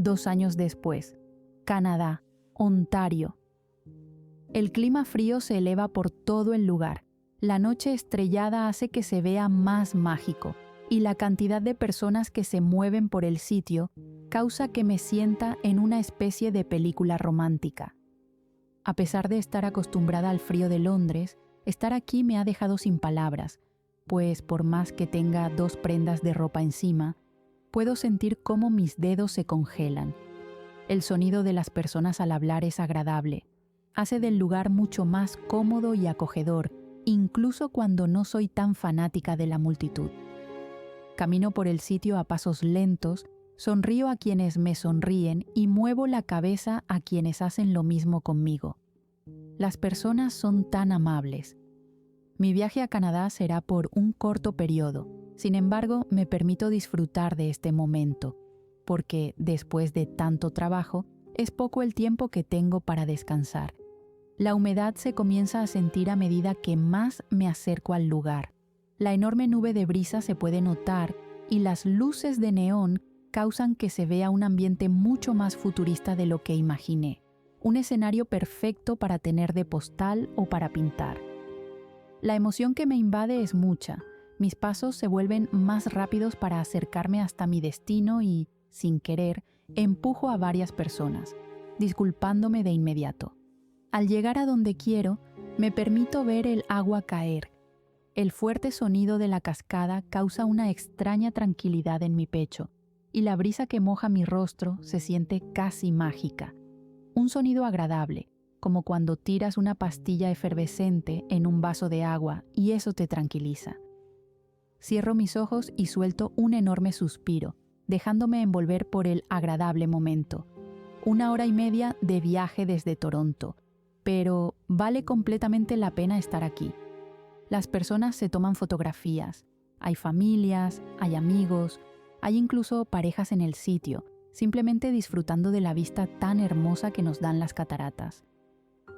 2 años después. Canadá, Ontario. El clima frío se eleva por todo el lugar. La noche estrellada hace que se vea más mágico, y la cantidad de personas que se mueven por el sitio causa que me sienta en una especie de película romántica. A pesar de estar acostumbrada al frío de Londres, estar aquí me ha dejado sin palabras, pues por más que tenga 2 prendas de ropa encima, puedo sentir cómo mis dedos se congelan. El sonido de las personas al hablar es agradable. Hace del lugar mucho más cómodo y acogedor, incluso cuando no soy tan fanática de la multitud. Camino por el sitio a pasos lentos, sonrío a quienes me sonríen y muevo la cabeza a quienes hacen lo mismo conmigo. Las personas son tan amables. Mi viaje a Canadá será por un corto periodo, sin embargo, me permito disfrutar de este momento, porque después de tanto trabajo, es poco el tiempo que tengo para descansar. La humedad se comienza a sentir a medida que más me acerco al lugar. La enorme nube de brisa se puede notar y las luces de neón causan que se vea un ambiente mucho más futurista de lo que imaginé. Un escenario perfecto para tener de postal o para pintar. La emoción que me invade es mucha. Mis pasos se vuelven más rápidos para acercarme hasta mi destino y, sin querer, empujo a varias personas, disculpándome de inmediato. Al llegar a donde quiero, me permito ver el agua caer. El fuerte sonido de la cascada causa una extraña tranquilidad en mi pecho, y la brisa que moja mi rostro se siente casi mágica. Un sonido agradable, como cuando tiras una pastilla efervescente en un vaso de agua y eso te tranquiliza. Cierro mis ojos y suelto un enorme suspiro, dejándome envolver por el agradable momento. 1 hora y media de viaje desde Toronto, pero vale completamente la pena estar aquí. Las personas se toman fotografías, hay familias, hay amigos, hay incluso parejas en el sitio, simplemente disfrutando de la vista tan hermosa que nos dan las cataratas.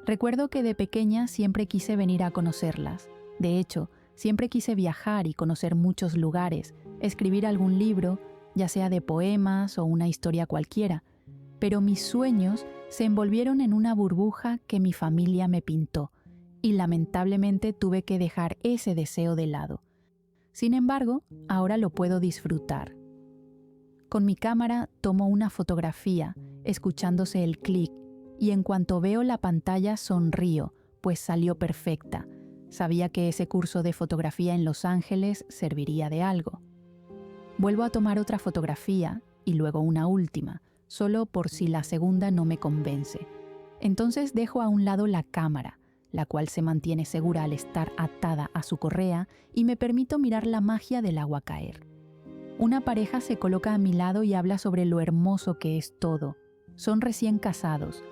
Recuerdo que de pequeña siempre quise venir a conocerlas. De hecho, siempre quise viajar y conocer muchos lugares, escribir algún libro, ya sea de poemas o una historia cualquiera, pero mis sueños se envolvieron en una burbuja que mi familia me pintó, y lamentablemente tuve que dejar ese deseo de lado. Sin embargo, ahora lo puedo disfrutar. Con mi cámara tomo una fotografía, escuchándose el clic, y en cuanto veo la pantalla sonrío, pues salió perfecta. Sabía que ese curso de fotografía en Los Ángeles serviría de algo. Vuelvo a tomar otra fotografía y luego una última, solo por si la segunda no me convence. Entonces dejo a un lado la cámara, la cual se mantiene segura al estar atada a su correa, y me permito mirar la magia del agua caer. Una pareja se coloca a mi lado y habla sobre lo hermoso que es todo. Son recién casados.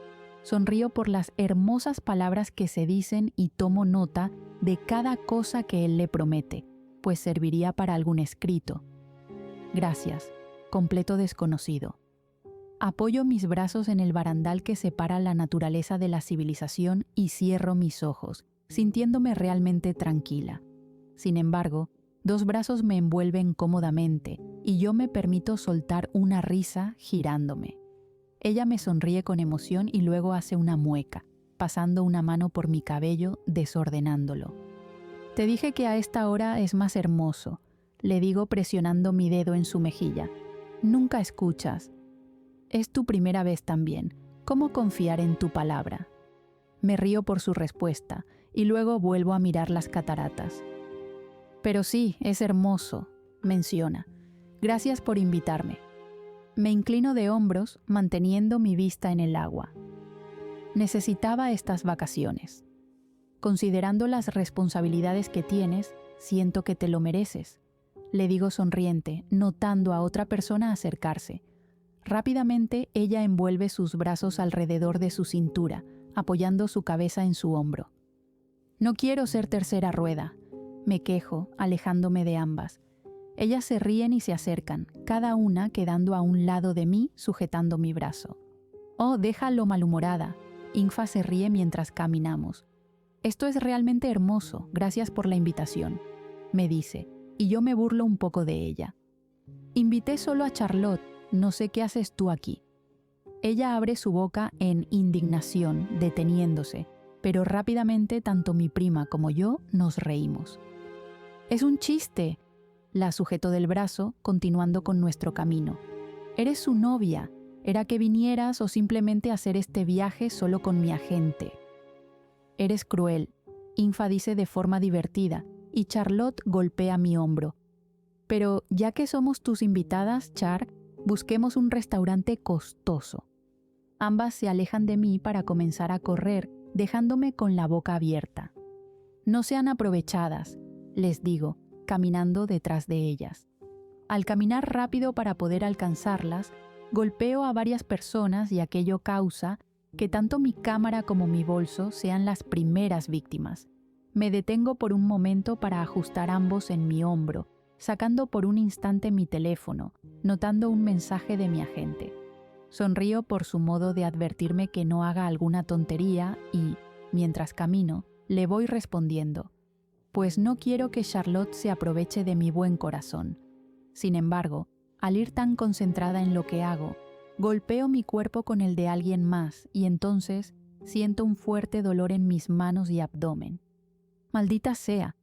Sonrío por las hermosas palabras que se dicen y tomo nota de cada cosa que él le promete, pues serviría para algún escrito. Gracias, completo desconocido. Apoyo mis brazos en el barandal que separa la naturaleza de la civilización y cierro mis ojos, sintiéndome realmente tranquila. Sin embargo, 2 brazos me envuelven cómodamente y yo me permito soltar una risa girándome. Ella me sonríe con emoción y luego hace una mueca, pasando una mano por mi cabello, desordenándolo. Te dije que a esta hora es más hermoso, le digo presionando mi dedo en su mejilla. Nunca escuchas. Es tu primera vez también. ¿Cómo confiar en tu palabra? Me río por su respuesta y luego vuelvo a mirar las cataratas. Pero sí, es hermoso, menciona. Gracias por invitarme. Me inclino de hombros, manteniendo mi vista en el agua. Necesitaba estas vacaciones. Considerando las responsabilidades que tienes, siento que te lo mereces. Le digo sonriente, notando a otra persona acercarse. Rápidamente, ella envuelve sus brazos alrededor de su cintura, apoyando su cabeza en su hombro. No quiero ser tercera rueda, me quejo, alejándome de ambas. Ellas se ríen y se acercan, cada una quedando a un lado de mí, sujetando mi brazo. Oh, déjalo malhumorada. Infa se ríe mientras caminamos. Esto es realmente hermoso, gracias por la invitación, me dice, y yo me burlo un poco de ella. Invité solo a Charlotte, no sé qué haces tú aquí. Ella abre su boca en indignación, deteniéndose, pero rápidamente tanto mi prima como yo nos reímos. «Es un chiste», la sujetó del brazo, continuando con nuestro camino. «Eres su novia. ¿Era que vinieras o simplemente hacer este viaje solo con mi agente?» «Eres cruel», Infa dice de forma divertida, y Charlotte golpea mi hombro. «Pero ya que somos tus invitadas, Char, busquemos un restaurante costoso». Ambas se alejan de mí para comenzar a correr, dejándome con la boca abierta. «No sean aprovechadas», les digo, caminando detrás de ellas. Al caminar rápido para poder alcanzarlas, golpeo a varias personas y aquello causa que tanto mi cámara como mi bolso sean las primeras víctimas. Me detengo por un momento para ajustar ambos en mi hombro, sacando por un instante mi teléfono, notando un mensaje de mi agente. Sonrío por su modo de advertirme que no haga alguna tontería y, mientras camino, le voy respondiendo, pues no quiero que Charlotte se aproveche de mi buen corazón. Sin embargo, al ir tan concentrada en lo que hago, golpeo mi cuerpo con el de alguien más y entonces siento un fuerte dolor en mis manos y abdomen. Maldita sea,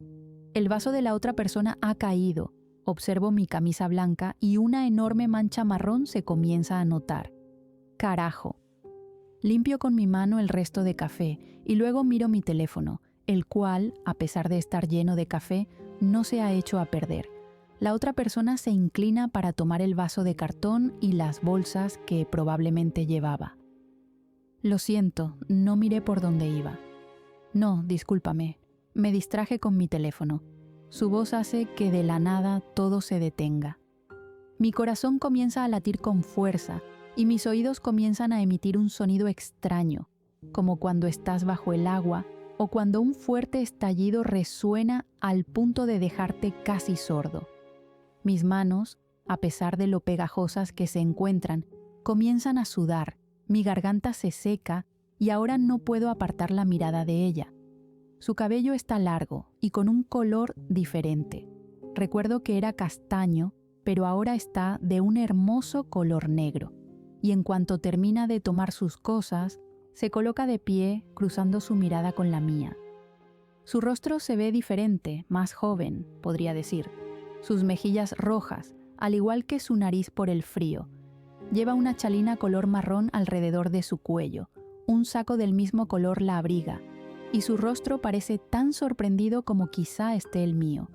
el vaso de la otra persona ha caído. Observo mi camisa blanca y una enorme mancha marrón se comienza a notar. ¡Carajo! Limpio con mi mano el resto de café y luego miro mi teléfono, el cual, a pesar de estar lleno de café, no se ha hecho a perder. La otra persona se inclina para tomar el vaso de cartón y las bolsas que probablemente llevaba. «Lo siento, no miré por dónde iba». «No, discúlpame, me distraje con mi teléfono». Su voz hace que de la nada todo se detenga. Mi corazón comienza a latir con fuerza y mis oídos comienzan a emitir un sonido extraño, como cuando estás bajo el agua o cuando un fuerte estallido resuena al punto de dejarte casi sordo. Mis manos, a pesar de lo pegajosas que se encuentran, comienzan a sudar, mi garganta se seca y ahora no puedo apartar la mirada de ella. Su cabello está largo y con un color diferente. Recuerdo que era castaño, pero ahora está de un hermoso color negro. Y en cuanto termina de tomar sus cosas, se coloca de pie, cruzando su mirada con la mía. Su rostro se ve diferente, más joven, podría decir. Sus mejillas rojas, al igual que su nariz por el frío. Lleva una chalina color marrón alrededor de su cuello. Un saco del mismo color la abriga. Y su rostro parece tan sorprendido como quizá esté el mío.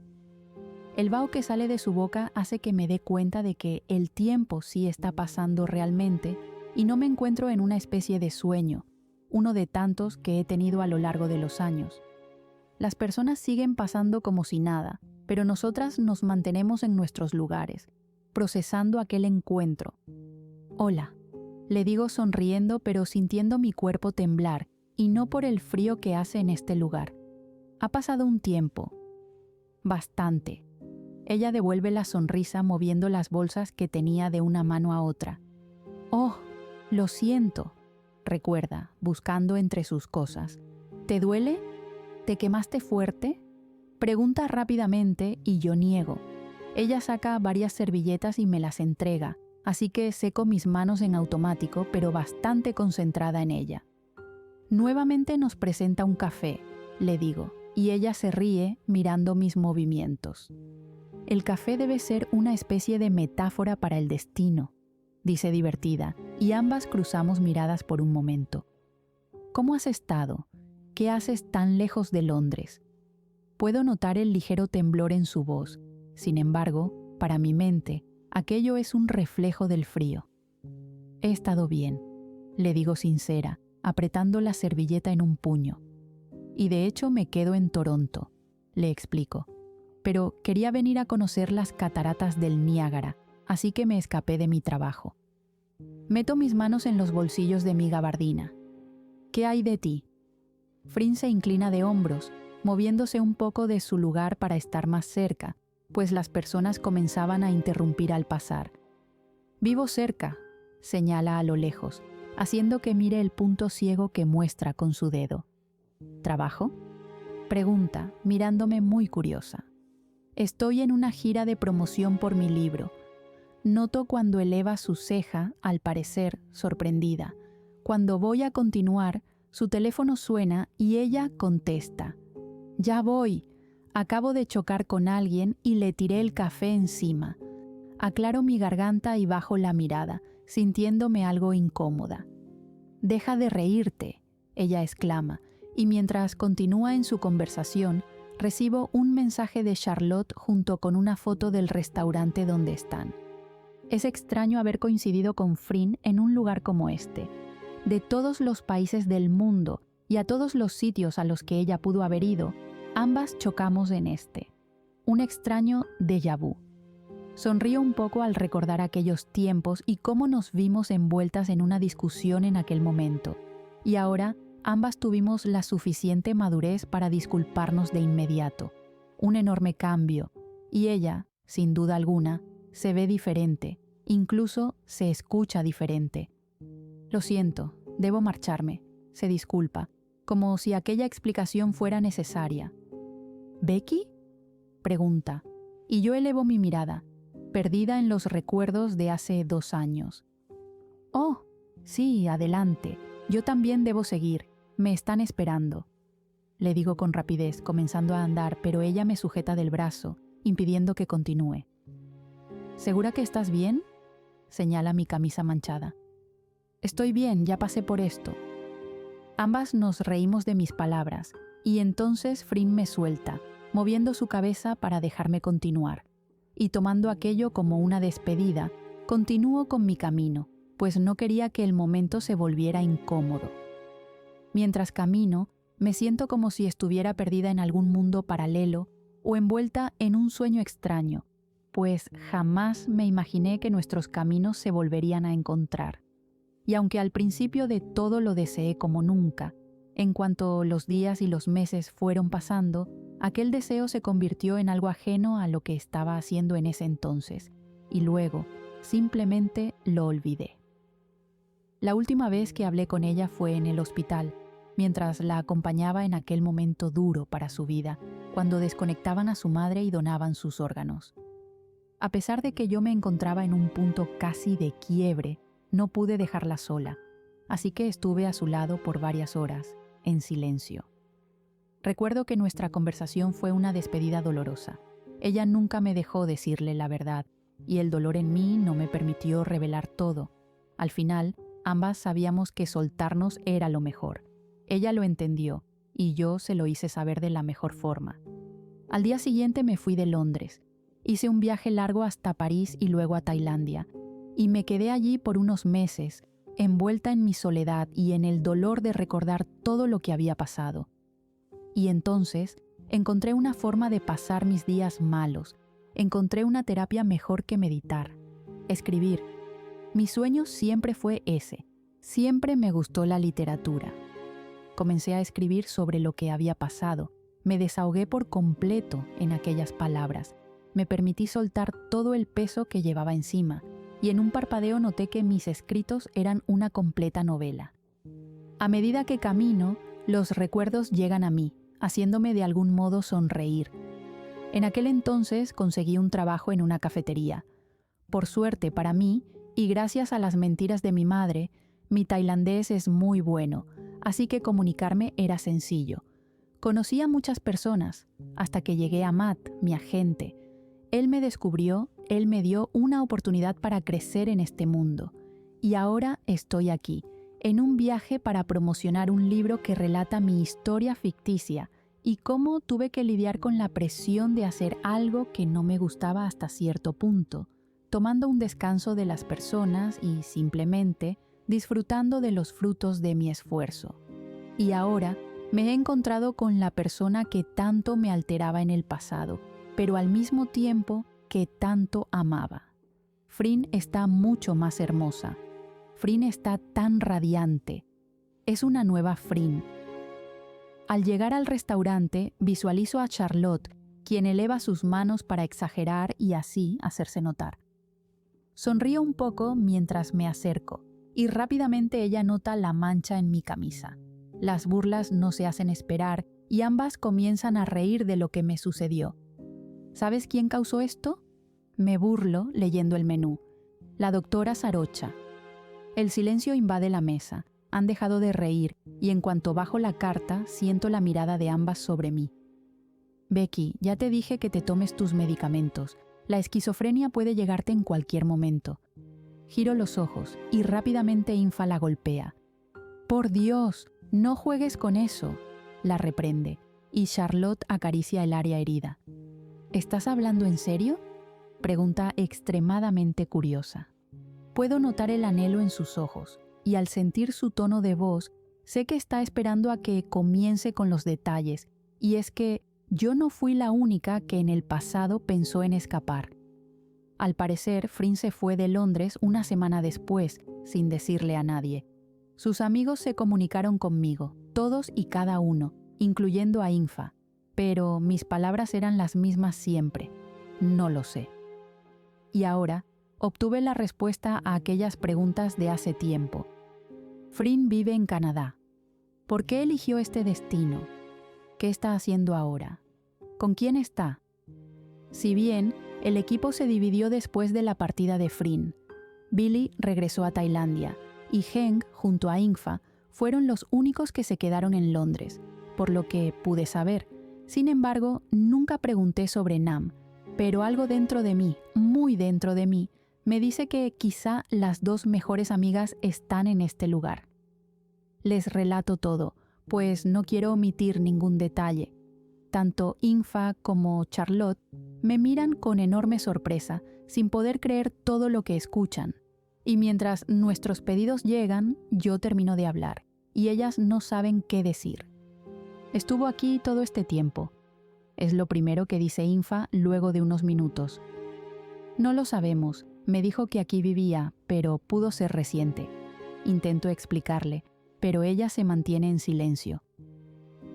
El vaho que sale de su boca hace que me dé cuenta de que el tiempo sí está pasando realmente y no me encuentro en una especie de sueño, uno de tantos que he tenido a lo largo de los años. Las personas siguen pasando como si nada, pero nosotras nos mantenemos en nuestros lugares, procesando aquel encuentro. «Hola», le digo sonriendo pero sintiendo mi cuerpo temblar, y no por el frío que hace en este lugar. «Ha pasado un tiempo». «Bastante». Ella devuelve la sonrisa moviendo las bolsas que tenía de una mano a otra. «Oh, lo siento», recuerda, buscando entre sus cosas. «¿Te duele? ¿Te quemaste fuerte?». Pregunta rápidamente y yo niego. Ella saca varias servilletas y me las entrega, así que seco mis manos en automático, pero bastante concentrada en ella. «Nuevamente nos presenta un café», le digo, y ella se ríe mirando mis movimientos. «El café debe ser una especie de metáfora para el destino», dice divertida, y ambas cruzamos miradas por un momento. «¿Cómo has estado? ¿Qué haces tan lejos de Londres?». Puedo notar el ligero temblor en su voz. Sin embargo, para mi mente, aquello es un reflejo del frío. «He estado bien», le digo sincera, apretando la servilleta en un puño. «Y de hecho me quedo en Toronto», le explico. «Pero quería venir a conocer las cataratas del Niágara, así que me escapé de mi trabajo». Meto mis manos en los bolsillos de mi gabardina. «¿Qué hay de ti?». Frin se inclina de hombros, moviéndose un poco de su lugar para estar más cerca, pues las personas comenzaban a interrumpir al pasar. «Vivo cerca», señala a lo lejos, haciendo que mire el punto ciego que muestra con su dedo. «¿Trabajo?», pregunta, mirándome muy curiosa. «Estoy en una gira de promoción por mi libro. noto cuando eleva su ceja, al parecer sorprendida. Cuando voy a continuar, su teléfono suena y ella contesta. «Ya voy. Acabo de chocar con alguien y le tiré el café encima». Aclaro mi garganta y bajo la mirada, sintiéndome algo incómoda. «Deja de reírte», ella exclama, y mientras continúa en su conversación, recibo un mensaje de Charlotte junto con una foto del restaurante donde están. Es extraño haber coincidido con Frin en un lugar como este. De todos los países del mundo y a todos los sitios a los que ella pudo haber ido, ambas chocamos en este. Un extraño déjà vu. Sonrío un poco al recordar aquellos tiempos y cómo nos vimos envueltas en una discusión en aquel momento. Y ahora, ambas tuvimos la suficiente madurez para disculparnos de inmediato. Un enorme cambio. Y ella, sin duda alguna, se ve diferente. Incluso se escucha diferente. «Lo siento, debo marcharme», se disculpa, como si aquella explicación fuera necesaria. «¿Becky?», pregunta, y yo elevo mi mirada, perdida en los recuerdos de hace 2 años. «Oh, sí, adelante, yo también debo seguir, me están esperando», le digo con rapidez, comenzando a andar, pero ella me sujeta del brazo, impidiendo que continúe. «¿Segura que estás bien?», señala mi camisa manchada. «Estoy bien, ya pasé por esto». Ambas nos reímos de mis palabras, y entonces Frin me suelta, moviendo su cabeza para dejarme continuar. Y tomando aquello como una despedida, continúo con mi camino, pues no quería que el momento se volviera incómodo. Mientras camino, me siento como si estuviera perdida en algún mundo paralelo o envuelta en un sueño extraño, pues jamás me imaginé que nuestros caminos se volverían a encontrar. Y aunque al principio de todo lo deseé como nunca, en cuanto los días y los meses fueron pasando, aquel deseo se convirtió en algo ajeno a lo que estaba haciendo en ese entonces, y luego simplemente lo olvidé. La última vez que hablé con ella fue en el hospital, mientras la acompañaba en aquel momento duro para su vida, cuando desconectaban a su madre y donaban sus órganos. A pesar de que yo me encontraba en un punto casi de quiebre, no pude dejarla sola, así que estuve a su lado por varias horas, en silencio. Recuerdo que nuestra conversación fue una despedida dolorosa. Ella nunca me dejó decirle la verdad, y el dolor en mí no me permitió revelar todo. Al final, ambas sabíamos que soltarnos era lo mejor. Ella lo entendió, y yo se lo hice saber de la mejor forma. Al día siguiente me fui de Londres. Hice un viaje largo hasta París y luego a Tailandia, y me quedé allí por unos meses, envuelta en mi soledad y en el dolor de recordar todo lo que había pasado. Y entonces encontré una forma de pasar mis días malos, encontré una terapia mejor que meditar, escribir. Mi sueño siempre fue ese, siempre me gustó la literatura. Comencé a escribir sobre lo que había pasado, me desahogué por completo en aquellas palabras, me permití soltar todo el peso que llevaba encima, y en un parpadeo noté que mis escritos eran una completa novela. A medida que camino, los recuerdos llegan a mí, haciéndome de algún modo sonreír. En aquel entonces conseguí un trabajo en una cafetería. Por suerte para mí, y gracias a las mentiras de mi madre, mi tailandés es muy bueno, así que comunicarme era sencillo. Conocí a muchas personas, hasta que llegué a Matt, mi agente. Él me descubrió, él me dio una oportunidad para crecer en este mundo. Y ahora estoy aquí, en un viaje para promocionar un libro que relata mi historia ficticia y cómo tuve que lidiar con la presión de hacer algo que no me gustaba hasta cierto punto, tomando un descanso de las personas y simplemente disfrutando de los frutos de mi esfuerzo. Y ahora me he encontrado con la persona que tanto me alteraba en el pasado, pero al mismo tiempo que tanto amaba. Frin está mucho más hermosa. Frin está tan radiante. Es una nueva Frin. Al llegar al restaurante, visualizo a Charlotte, quien eleva sus manos para exagerar y así hacerse notar. Sonrío un poco mientras me acerco, y rápidamente ella nota la mancha en mi camisa. Las burlas no se hacen esperar y ambas comienzan a reír de lo que me sucedió. ¿Sabes quién causó esto? Me burlo leyendo el menú. La doctora Sarocha. El silencio invade la mesa. Han dejado de reír y en cuanto bajo la carta siento la mirada de ambas sobre mí. Becky, ya te dije que te tomes tus medicamentos. La esquizofrenia puede llegarte en cualquier momento. Giro los ojos y rápidamente Infa la golpea. Por Dios, no juegues con eso, la reprende, y Charlotte acaricia el área herida. ¿Estás hablando en serio?, pregunta extremadamente curiosa. Puedo notar el anhelo en sus ojos, y al sentir su tono de voz, sé que está esperando a que comience con los detalles, y es que yo no fui la única que en el pasado pensó en escapar. Al parecer, Frin se fue de Londres una semana después, sin decirle a nadie. Sus amigos se comunicaron conmigo, todos y cada uno, incluyendo a Infa, pero mis palabras eran las mismas siempre. No lo sé. Y ahora, obtuve la respuesta a aquellas preguntas de hace tiempo. Frin vive en Canadá. ¿Por qué eligió este destino? ¿Qué está haciendo ahora? ¿Con quién está? Si bien, el equipo se dividió después de la partida de Frin. Billy regresó a Tailandia y Heng, junto a Infa, fueron los únicos que se quedaron en Londres, por lo que pude saber. Sin embargo, nunca pregunté sobre Nam, pero algo dentro de mí, muy dentro de mí, me dice que quizá las dos mejores amigas están en este lugar. Les relato todo, pues no quiero omitir ningún detalle. Tanto Infa como Charlotte me miran con enorme sorpresa, sin poder creer todo lo que escuchan. Y mientras nuestros pedidos llegan, yo termino de hablar, y ellas no saben qué decir. Estuvo aquí todo este tiempo. Es lo primero que dice Infa luego de unos minutos. No lo sabemos, me dijo que aquí vivía, pero pudo ser reciente. Intento explicarle, pero ella se mantiene en silencio.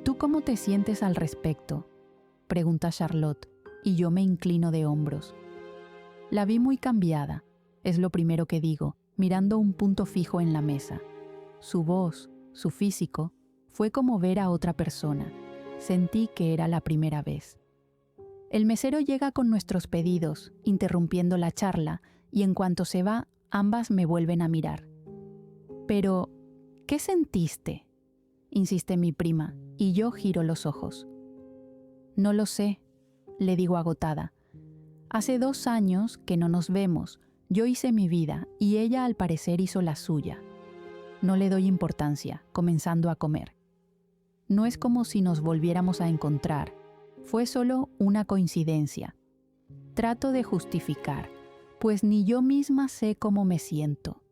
¿Tú cómo te sientes al respecto?, pregunta Charlotte, y yo me inclino de hombros. La vi muy cambiada, es lo primero que digo, mirando un punto fijo en la mesa. Su voz, su físico, fue como ver a otra persona. Sentí que era la primera vez. El mesero llega con nuestros pedidos, interrumpiendo la charla, y en cuanto se va, ambas me vuelven a mirar. Pero, ¿qué sentiste?, insiste mi prima, y yo giro los ojos. No lo sé, le digo agotada. Hace 2 años que no nos vemos. Yo hice mi vida y ella al parecer hizo la suya. No le doy importancia, comenzando a comer. No es como si nos volviéramos a encontrar. Fue solo una coincidencia. Trato de justificar, pues ni yo misma sé cómo me siento.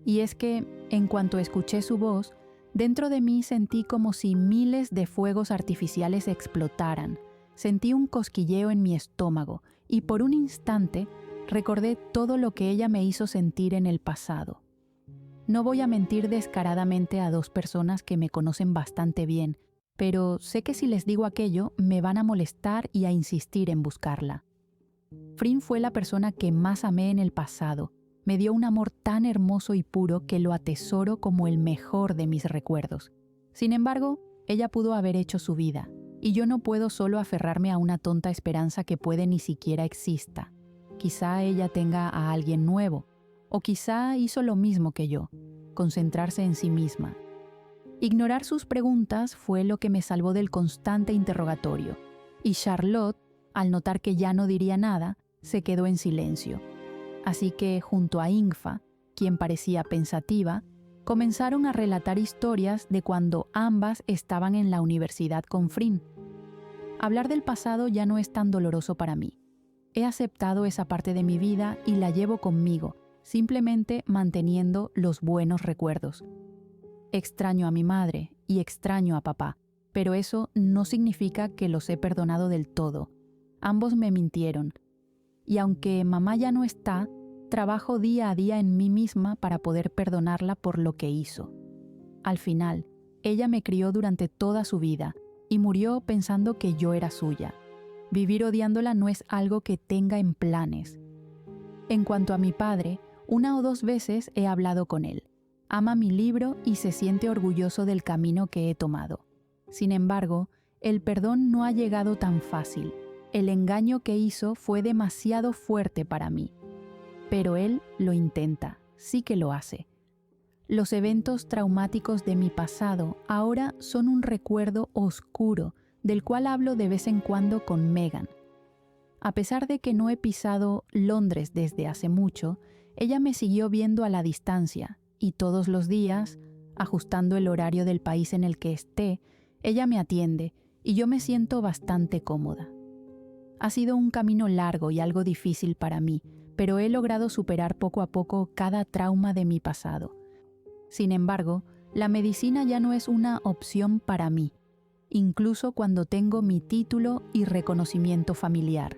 Y es que, en cuanto escuché su voz, dentro de mí sentí como si miles de fuegos artificiales explotaran. Sentí un cosquilleo en mi estómago y por un instante recordé todo lo que ella me hizo sentir en el pasado. No voy a mentir descaradamente a 2 personas que me conocen bastante bien, pero sé que si les digo aquello me van a molestar y a insistir en buscarla. Frin fue la persona que más amé en el pasado. Me dio un amor tan hermoso y puro que lo atesoro como el mejor de mis recuerdos. Sin embargo, ella pudo haber hecho su vida, y yo no puedo solo aferrarme a una tonta esperanza que puede ni siquiera exista. Quizá ella tenga a alguien nuevo, o quizá hizo lo mismo que yo, concentrarse en sí misma. Ignorar sus preguntas fue lo que me salvó del constante interrogatorio, y Charlotte, al notar que ya no diría nada, se quedó en silencio. Así que, junto a Infa, quien parecía pensativa, comenzaron a relatar historias de cuando ambas estaban en la universidad con Frin. Hablar del pasado ya no es tan doloroso para mí. He aceptado esa parte de mi vida y la llevo conmigo, simplemente manteniendo los buenos recuerdos. Extraño a mi madre y extraño a papá, pero eso no significa que los he perdonado del todo. Ambos me mintieron. Y aunque mamá ya no está, trabajo día a día en mí misma para poder perdonarla por lo que hizo. Al final, ella me crió durante toda su vida y murió pensando que yo era suya. Vivir odiándola no es algo que tenga en planes. En cuanto a mi padre, 1 o 2 veces he hablado con él. Ama mi libro y se siente orgulloso del camino que he tomado. Sin embargo, el perdón no ha llegado tan fácil. El engaño que hizo fue demasiado fuerte para mí. pero él lo intenta, sí que lo hace. Los eventos traumáticos de mi pasado ahora son un recuerdo oscuro del cual hablo de vez en cuando con Megan. A pesar de que no he pisado Londres desde hace mucho, ella me siguió viendo a la distancia y todos los días, ajustando el horario del país en el que esté, ella me atiende y yo me siento bastante cómoda. Ha sido un camino largo y algo difícil para mí, pero he logrado superar poco a poco cada trauma de mi pasado. Sin embargo, la medicina ya no es una opción para mí, incluso cuando tengo mi título y reconocimiento familiar.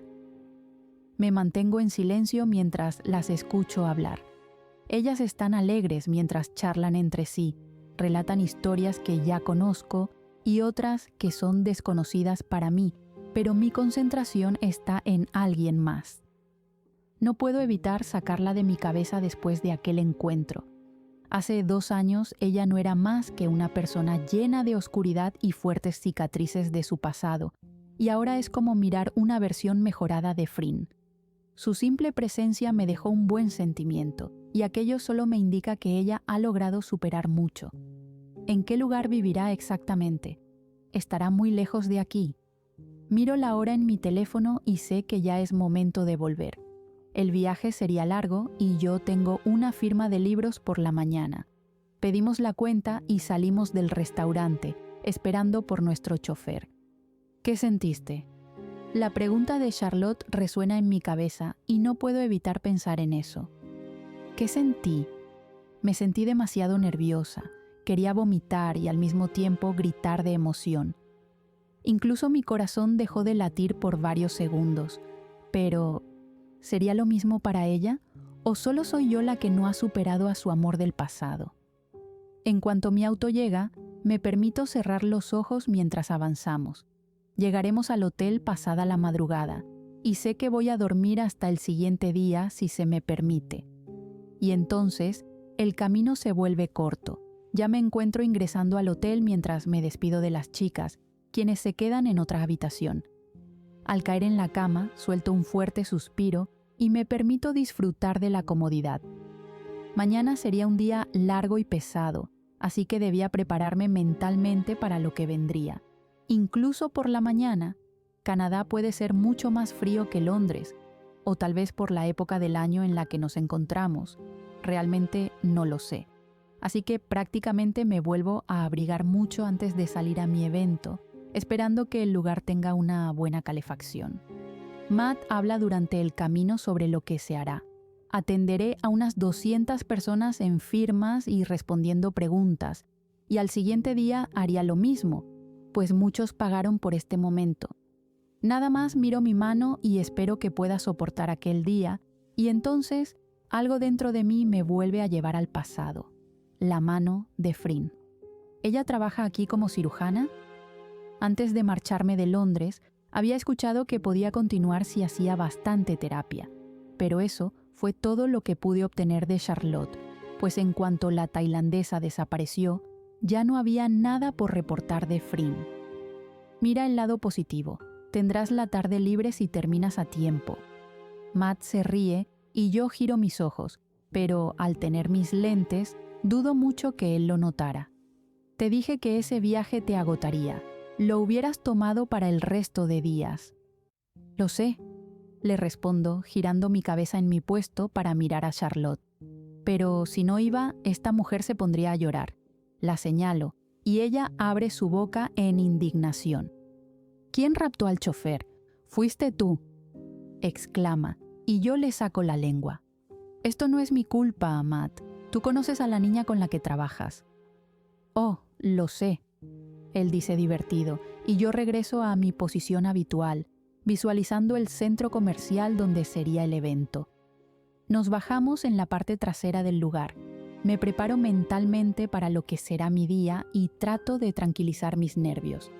Me mantengo en silencio mientras las escucho hablar. Ellas están alegres mientras charlan entre sí, relatan historias que ya conozco y otras que son desconocidas para mí, pero mi concentración está en alguien más. No puedo evitar sacarla de mi cabeza después de aquel encuentro. Hace 2 años ella no era más que una persona llena de oscuridad y fuertes cicatrices de su pasado, y ahora es como mirar una versión mejorada de Frin. Su simple presencia me dejó un buen sentimiento, y aquello solo me indica que ella ha logrado superar mucho. ¿En qué lugar vivirá exactamente? ¿Estará muy lejos de aquí? Miro la hora en mi teléfono y sé que ya es momento de volver. El viaje sería largo y yo tengo una firma de libros por la mañana. Pedimos la cuenta y salimos del restaurante, esperando por nuestro chofer. ¿Qué sentiste? La pregunta de Charlotte resuena en mi cabeza y no puedo evitar pensar en eso. ¿Qué sentí? Me sentí demasiado nerviosa, quería vomitar y al mismo tiempo gritar de emoción. Incluso mi corazón dejó de latir por varios segundos, pero ¿sería lo mismo para ella? ¿O solo soy yo la que no ha superado a su amor del pasado? En cuanto mi auto llega, me permito cerrar los ojos mientras avanzamos. Llegaremos al hotel pasada la madrugada, y sé que voy a dormir hasta el siguiente día si se me permite. Y entonces, el camino se vuelve corto. Ya me encuentro ingresando al hotel mientras me despido de las chicas, quienes se quedan en otra habitación. Al caer en la cama, suelto un fuerte suspiro y me permito disfrutar de la comodidad. Mañana sería un día largo y pesado, así que debía prepararme mentalmente para lo que vendría. Incluso por la mañana, Canadá puede ser mucho más frío que Londres, o tal vez por la época del año en la que nos encontramos. Realmente no lo sé. Así que prácticamente me vuelvo a abrigar mucho antes de salir a mi evento, esperando que el lugar tenga una buena calefacción. Matt habla durante el camino sobre lo que se hará. Atenderé a unas 200 personas en firmas y respondiendo preguntas, y al siguiente día haría lo mismo, pues muchos pagaron por este momento. Nada más miro mi mano y espero que pueda soportar aquel día, y entonces algo dentro de mí me vuelve a llevar al pasado. La mano de Frin. ¿Ella trabaja aquí como cirujana? Antes de marcharme de Londres, había escuchado que podía continuar si hacía bastante terapia, pero eso fue todo lo que pude obtener de Charlotte, pues en cuanto la tailandesa desapareció, ya no había nada por reportar de Frin. Mira el lado positivo, tendrás la tarde libre si terminas a tiempo. Matt se ríe y yo giro mis ojos, pero al tener mis lentes, dudo mucho que él lo notara. Te dije que ese viaje te agotaría. Lo hubieras tomado para el resto de días. Lo sé, le respondo, girando mi cabeza en mi puesto para mirar a Charlotte. Pero si no iba, esta mujer se pondría a llorar. La señalo, y ella abre su boca en indignación. ¿Quién raptó al chofer? Fuiste tú, exclama, y yo le saco la lengua. Esto no es mi culpa, Matt. Tú conoces a la niña con la que trabajas. Oh, lo sé. Él dice divertido, y yo regreso a mi posición habitual, visualizando el centro comercial donde sería el evento. Nos bajamos en la parte trasera del lugar. Me preparo mentalmente para lo que será mi día y trato de tranquilizar mis nervios.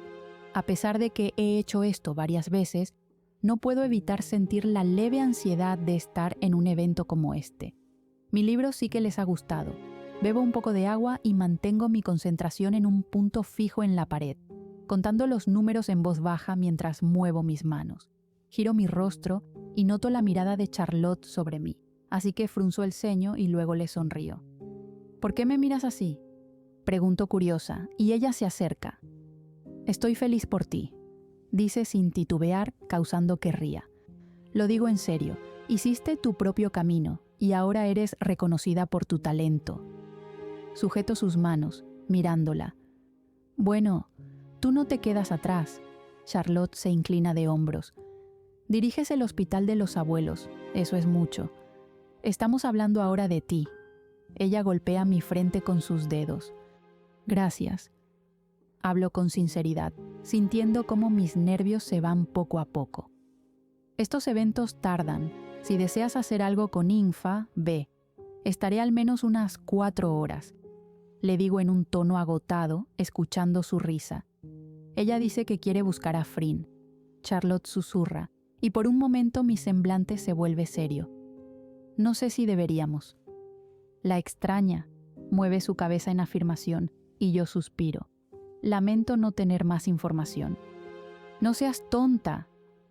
A pesar de que he hecho esto varias veces, no puedo evitar sentir la leve ansiedad de estar en un evento como este. Mi libro sí que les ha gustado. Bebo un poco de agua y mantengo mi concentración en un punto fijo en la pared, contando los números en voz baja mientras muevo mis manos. Giro mi rostro y noto la mirada de Charlotte sobre mí, así que frunzo el ceño y luego le sonrío. ¿Por qué me miras así?, pregunto curiosa, y ella se acerca. Estoy feliz por ti, dice sin titubear, causando que ría. Lo digo en serio, hiciste tu propio camino y ahora eres reconocida por tu talento. Sujeto sus manos, mirándola. Bueno, tú no te quedas atrás. Charlotte se inclina de hombros. Diriges el hospital de los abuelos, eso es mucho. Estamos hablando ahora de ti. Ella golpea mi frente con sus dedos. Gracias. Hablo con sinceridad, sintiendo cómo mis nervios se van poco a poco. Estos eventos tardan. Si deseas hacer algo con Infa, ve. Estaré al menos unas 4 horas. Le digo en un tono agotado, escuchando su risa. Ella dice que quiere buscar a Frin. Charlotte susurra, y por un momento mi semblante se vuelve serio. No sé si deberíamos. La extraña, mueve su cabeza en afirmación, y yo suspiro. Lamento no tener más información. No seas tonta.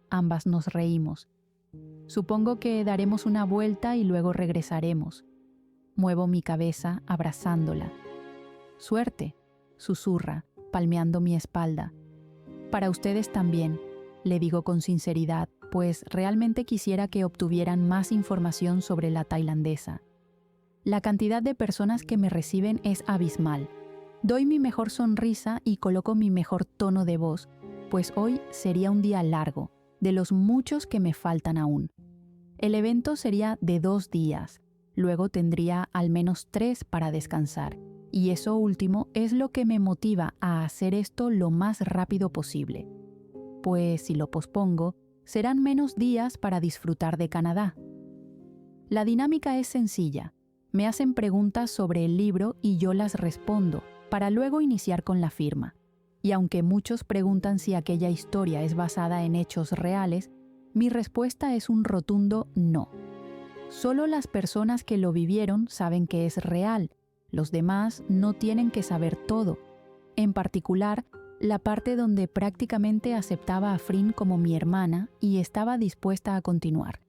Ambas nos reímos. Supongo que daremos una vuelta y luego regresaremos. Muevo mi cabeza abrazándola. Suerte, susurra, palmeando mi espalda. Para ustedes también, le digo con sinceridad, pues realmente quisiera que obtuvieran más información sobre la tailandesa. La cantidad de personas que me reciben es abismal. Doy mi mejor sonrisa y coloco mi mejor tono de voz, pues hoy sería un día largo, de los muchos que me faltan aún. El evento sería de 2 días, luego tendría al menos 3 para descansar, y eso último es lo que me motiva a hacer esto lo más rápido posible. Pues si lo pospongo, serán menos días para disfrutar de Canadá. La dinámica es sencilla. Me hacen preguntas sobre el libro y yo las respondo, para luego iniciar con la firma. Y aunque muchos preguntan si aquella historia es basada en hechos reales, mi respuesta es un rotundo no. Solo las personas que lo vivieron saben que es real. Los demás no tienen que saber todo. En particular, la parte donde prácticamente aceptaba a Frin como mi hermana y estaba dispuesta a continuar.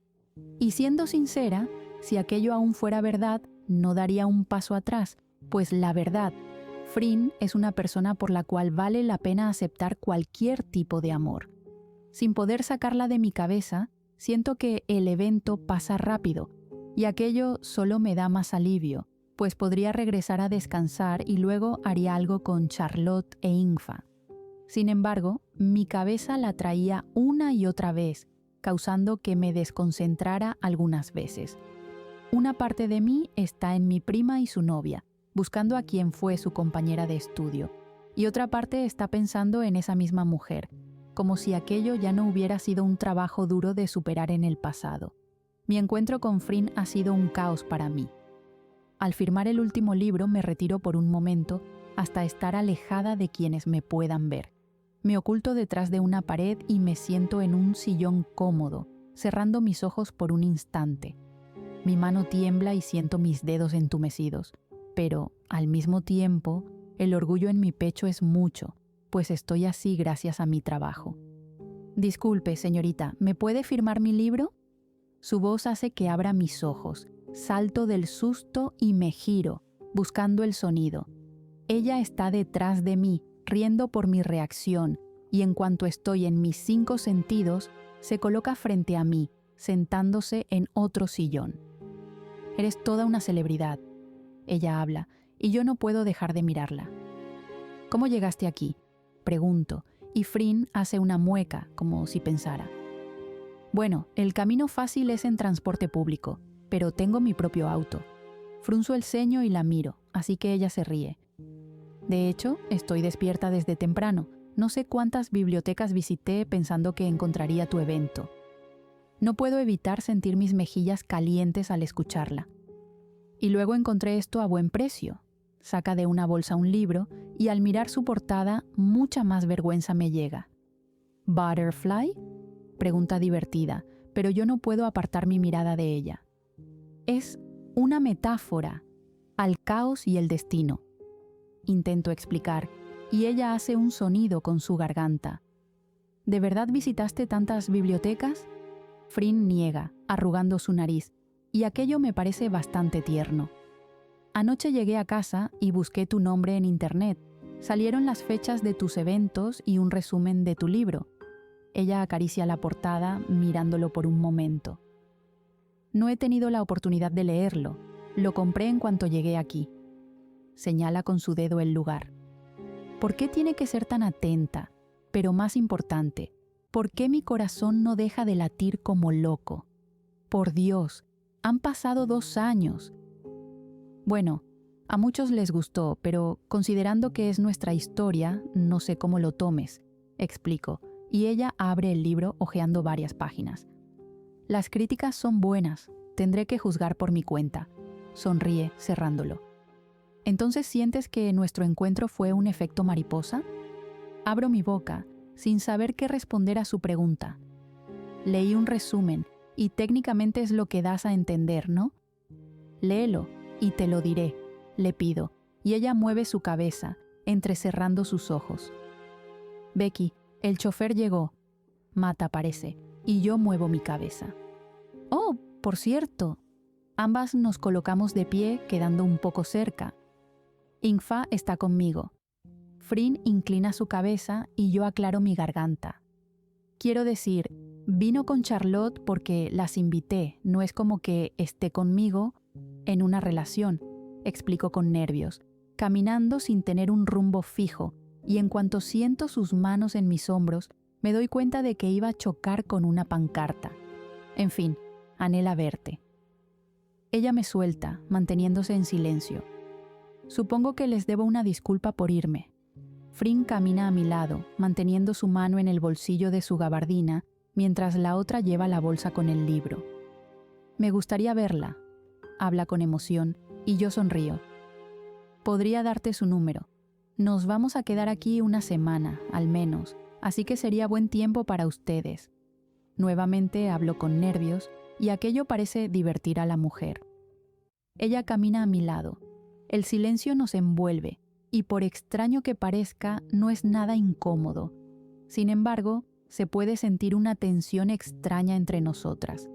Y siendo sincera, si aquello aún fuera verdad, no daría un paso atrás, pues la verdad, Frin es una persona por la cual vale la pena aceptar cualquier tipo de amor. Sin poder sacarla de mi cabeza, siento que el evento pasa rápido, y aquello solo me da más alivio, pues podría regresar a descansar y luego haría algo con Charlotte e Infa. Sin embargo, mi cabeza la traía una y otra vez, causando que me desconcentrara algunas veces. Una parte de mí está en mi prima y su novia, buscando a quien fue su compañera de estudio, y otra parte está pensando en esa misma mujer, como si aquello ya no hubiera sido un trabajo duro de superar en el pasado. Mi encuentro con Frin ha sido un caos para mí. Al firmar el último libro me retiro por un momento hasta estar alejada de quienes me puedan ver. Me oculto detrás de una pared y me siento en un sillón cómodo, cerrando mis ojos por un instante. Mi mano tiembla y siento mis dedos entumecidos, pero, al mismo tiempo, el orgullo en mi pecho es mucho, pues estoy así gracias a mi trabajo. «Disculpe, señorita, ¿me puede firmar mi libro?». Su voz hace que abra mis ojos, salto del susto y me giro, buscando el sonido. Ella está detrás de mí, riendo por mi reacción, y en cuanto estoy en mis 5 sentidos, se coloca frente a mí, sentándose en otro sillón. «Eres toda una celebridad», ella habla, y yo no puedo dejar de mirarla. «¿Cómo llegaste aquí?», pregunto, y Frin hace una mueca, como si pensara. «Bueno, el camino fácil es en transporte público, pero tengo mi propio auto». Frunzo el ceño y la miro, así que ella se ríe. «De hecho, estoy despierta desde temprano. No sé cuántas bibliotecas visité pensando que encontraría tu evento». No puedo evitar sentir mis mejillas calientes al escucharla. «Y luego encontré esto a buen precio». Saca de una bolsa un libro y al mirar su portada, mucha más vergüenza me llega. «¿Butterfly?», pregunta divertida, pero yo no puedo apartar mi mirada de ella. «Es una metáfora al caos y el destino», intento explicar, y ella hace un sonido con su garganta. «¿De verdad visitaste tantas bibliotecas?». Frin niega, arrugando su nariz. y aquello me parece bastante tierno. Anoche llegué a casa y busqué tu nombre en internet. Salieron las fechas de tus eventos y un resumen de tu libro. Ella acaricia la portada mirándolo por un momento. No he tenido la oportunidad de leerlo. Lo compré en cuanto llegué aquí. Señala con su dedo el lugar. ¿Por qué tiene que ser tan atenta? Pero más importante, ¿por qué mi corazón no deja de latir como loco? Por Dios, han pasado 2 años. Bueno, a muchos les gustó, pero considerando que es nuestra historia, no sé cómo lo tomes, explico, y ella abre el libro hojeando varias páginas. Las críticas son buenas, tendré que juzgar por mi cuenta. Sonríe, cerrándolo. ¿Entonces sientes que nuestro encuentro fue un efecto mariposa? Abro mi boca, sin saber qué responder a su pregunta. Leí un resumen, y técnicamente es lo que das a entender, ¿no? Léelo, y te lo diré, le pido, y ella mueve su cabeza, entrecerrando sus ojos. Becky, el chofer llegó. Matt aparece, y yo muevo mi cabeza. Oh, por cierto. Ambas nos colocamos de pie, quedando un poco cerca. Ingfa está conmigo. Frin inclina su cabeza y yo aclaro mi garganta. Quiero decir, vino con Charlotte porque las invité, no es como que esté conmigo en una relación, explico con nervios, caminando sin tener un rumbo fijo, y en cuanto siento sus manos en mis hombros, me doy cuenta de que iba a chocar con una pancarta. En fin, anhela verte. Ella me suelta, manteniéndose en silencio. Supongo que les debo una disculpa por irme. Frin camina a mi lado, manteniendo su mano en el bolsillo de su gabardina, mientras la otra lleva la bolsa con el libro. Me gustaría verla, habla con emoción, y yo sonrío. Podría darte su número. Nos vamos a quedar aquí una semana, al menos, así que sería buen tiempo para ustedes. Nuevamente hablo con nervios, y aquello parece divertir a la mujer. Ella camina a mi lado. El silencio nos envuelve, y por extraño que parezca, no es nada incómodo. Sin embargo, se puede sentir una tensión extraña entre nosotras.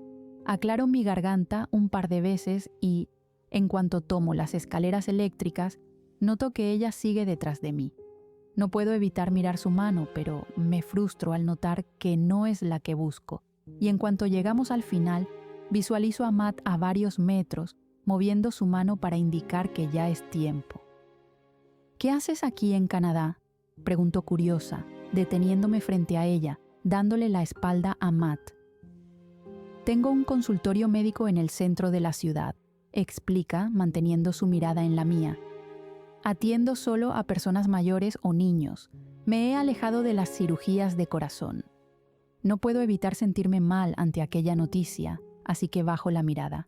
Aclaro mi garganta un par de veces y, en cuanto tomo las escaleras eléctricas, noto que ella sigue detrás de mí. No puedo evitar mirar su mano, pero me frustro al notar que no es la que busco. Y en cuanto llegamos al final, visualizo a Matt a varios metros, moviendo su mano para indicar que ya es tiempo. ¿Qué haces aquí en Canadá?, pregunto curiosa, deteniéndome frente a ella, dándole la espalda a Matt. Tengo un consultorio médico en el centro de la ciudad, explica, manteniendo su mirada en la mía. Atiendo solo a personas mayores o niños. Me he alejado de las cirugías de corazón. No puedo evitar sentirme mal ante aquella noticia, así que bajo la mirada.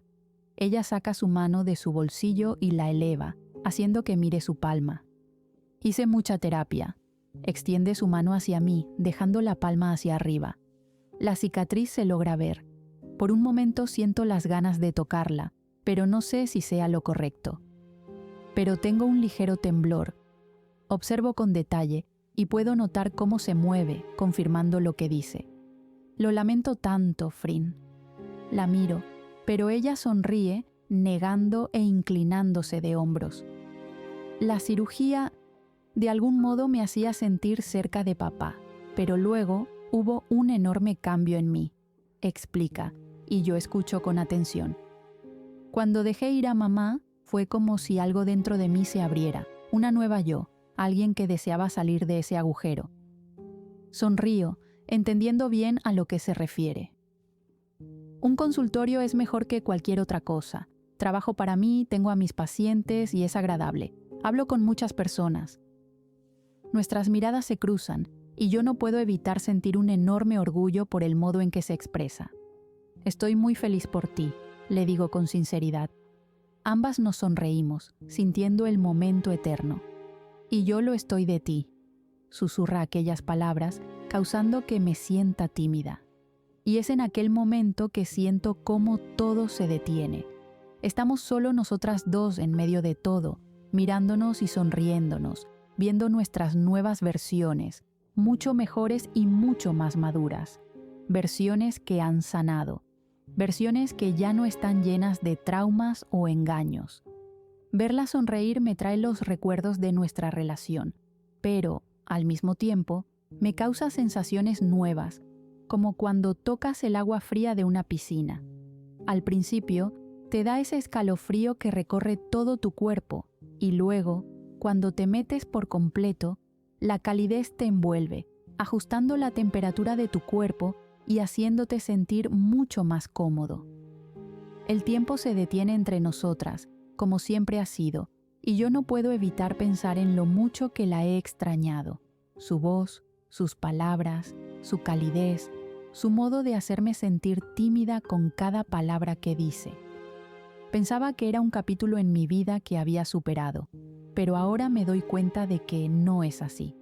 Ella saca su mano de su bolsillo y la eleva, haciendo que mire su palma. Hice mucha terapia. Extiende su mano hacia mí, dejando la palma hacia arriba. La cicatriz se logra ver. Por un momento siento las ganas de tocarla, pero no sé si sea lo correcto. Pero tengo un ligero temblor. Observo con detalle y puedo notar cómo se mueve, confirmando lo que dice. Lo lamento tanto, Frin. La miro, pero ella sonríe, negando e inclinándose de hombros. La cirugía, de algún modo, me hacía sentir cerca de papá, pero luego hubo un enorme cambio en mí, explica, y yo escucho con atención. Cuando dejé ir a mamá, fue como si algo dentro de mí se abriera, una nueva yo, alguien que deseaba salir de ese agujero. Sonrío, entendiendo bien a lo que se refiere. Un consultorio es mejor que cualquier otra cosa. Trabajo para mí, tengo a mis pacientes y es agradable. Hablo con muchas personas. Nuestras miradas se cruzan y yo no puedo evitar sentir un enorme orgullo por el modo en que se expresa. Estoy muy feliz por ti, le digo con sinceridad. Ambas nos sonreímos, sintiendo el momento eterno. Y yo lo estoy de ti, susurra aquellas palabras, causando que me sienta tímida. Y es en aquel momento que siento cómo todo se detiene. Estamos solo nosotras dos en medio de todo, mirándonos y sonriéndonos, viendo nuestras nuevas versiones, mucho mejores y mucho más maduras. Versiones que han sanado. versiones que ya no están llenas de traumas o engaños. Verla sonreír me trae los recuerdos de nuestra relación, pero, al mismo tiempo, me causa sensaciones nuevas, como cuando tocas el agua fría de una piscina. Al principio, te da ese escalofrío que recorre todo tu cuerpo, y luego, cuando te metes por completo, la calidez te envuelve, ajustando la temperatura de tu cuerpo y haciéndote sentir mucho más cómodo. El tiempo se detiene entre nosotras, como siempre ha sido, y yo no puedo evitar pensar en lo mucho que la he extrañado. Su voz, sus palabras, su calidez, su modo de hacerme sentir tímida con cada palabra que dice. Pensaba que era un capítulo en mi vida que había superado, pero ahora me doy cuenta de que no es así.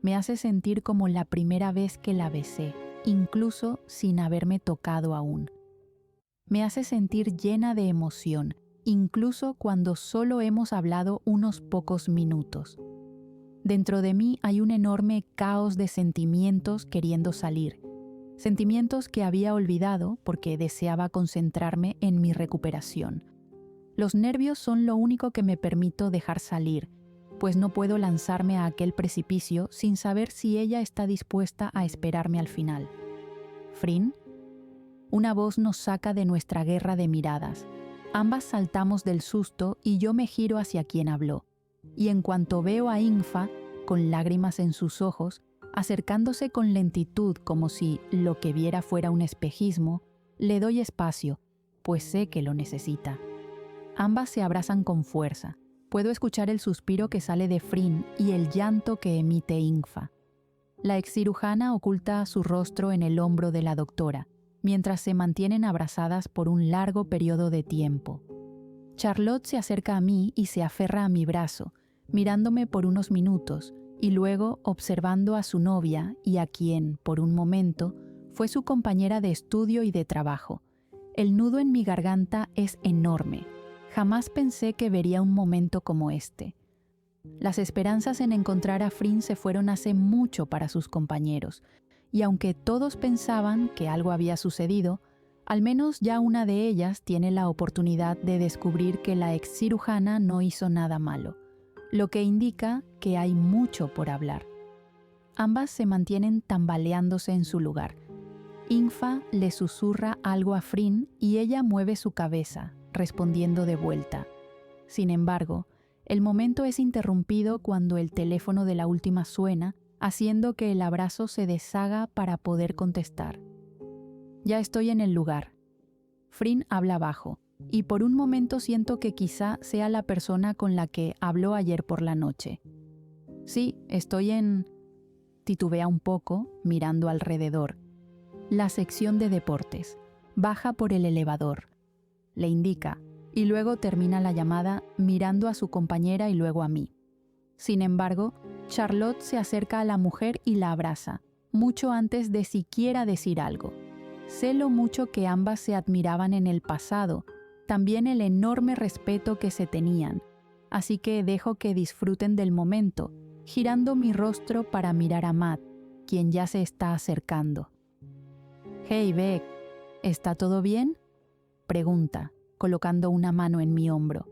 Me hace sentir como la primera vez que la besé, incluso sin haberme tocado aún. Me hace sentir llena de emoción, incluso cuando solo hemos hablado unos pocos minutos. Dentro de mí hay un enorme caos de sentimientos queriendo salir, sentimientos que había olvidado porque deseaba concentrarme en mi recuperación. Los nervios son lo único que me permito dejar salir, pues no puedo lanzarme a aquel precipicio sin saber si ella está dispuesta a esperarme al final. ¿Frin? Una voz nos saca de nuestra guerra de miradas. Ambas saltamos del susto y yo me giro hacia quien habló. Y en cuanto veo a Ingfa, con lágrimas en sus ojos, acercándose con lentitud como si lo que viera fuera un espejismo, le doy espacio, pues sé que lo necesita. Ambas se abrazan con fuerza. Puedo escuchar el suspiro que sale de Frin y el llanto que emite Ingfa. La excirujana oculta su rostro en el hombro de la doctora, mientras se mantienen abrazadas por un largo periodo de tiempo. Charlotte se acerca a mí y se aferra a mi brazo, mirándome por unos minutos y luego observando a su novia y a quien, por un momento, fue su compañera de estudio y de trabajo. El nudo en mi garganta es enorme. Jamás pensé que vería un momento como este. Las esperanzas en encontrar a Frin se fueron hace mucho para sus compañeros, y aunque todos pensaban que algo había sucedido, al menos ya una de ellas tiene la oportunidad de descubrir que la ex cirujana no hizo nada malo, lo que indica que hay mucho por hablar. Ambas se mantienen tambaleándose en su lugar. Ingfa le susurra algo a Frin y ella mueve su cabeza, respondiendo de vuelta. Sin embargo, el momento es interrumpido cuando el teléfono de la última suena, haciendo que el abrazo se deshaga para poder contestar. Ya estoy en el lugar. Frin habla bajo, y por un momento siento que quizá sea la persona con la que habló ayer por la noche. Sí, estoy en... Titubea un poco, mirando alrededor. La sección de deportes. Baja por el elevador. Le indica, y luego termina la llamada mirando a su compañera y luego a mí. Sin embargo, Charlotte se acerca a la mujer y la abraza, mucho antes de siquiera decir algo. Sé lo mucho que ambas se admiraban en el pasado, también el enorme respeto que se tenían, así que dejo que disfruten del momento, girando mi rostro para mirar a Matt, quien ya se está acercando. «Hey, Beck, ¿está todo bien?», pregunta, colocando una mano en mi hombro.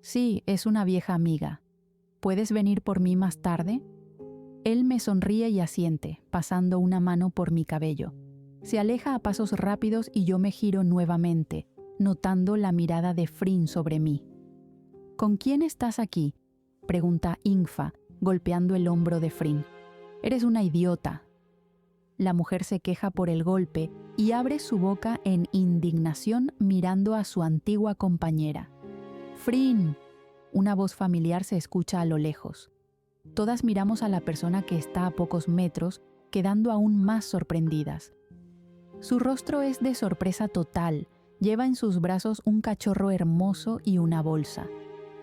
«Sí, es una vieja amiga. ¿Puedes venir por mí más tarde?». Él me sonríe y asiente, pasando una mano por mi cabello. Se aleja a pasos rápidos y yo me giro nuevamente, notando la mirada de Frin sobre mí. «¿Con quién estás aquí?», pregunta Ingfa, golpeando el hombro de Frin. «Eres una idiota». La mujer se queja por el golpe y abre su boca en indignación mirando a su antigua compañera. «Frin», una voz familiar se escucha a lo lejos. Todas miramos a la persona que está a pocos metros, quedando aún más sorprendidas. Su rostro es de sorpresa total, lleva en sus brazos un cachorro hermoso y una bolsa.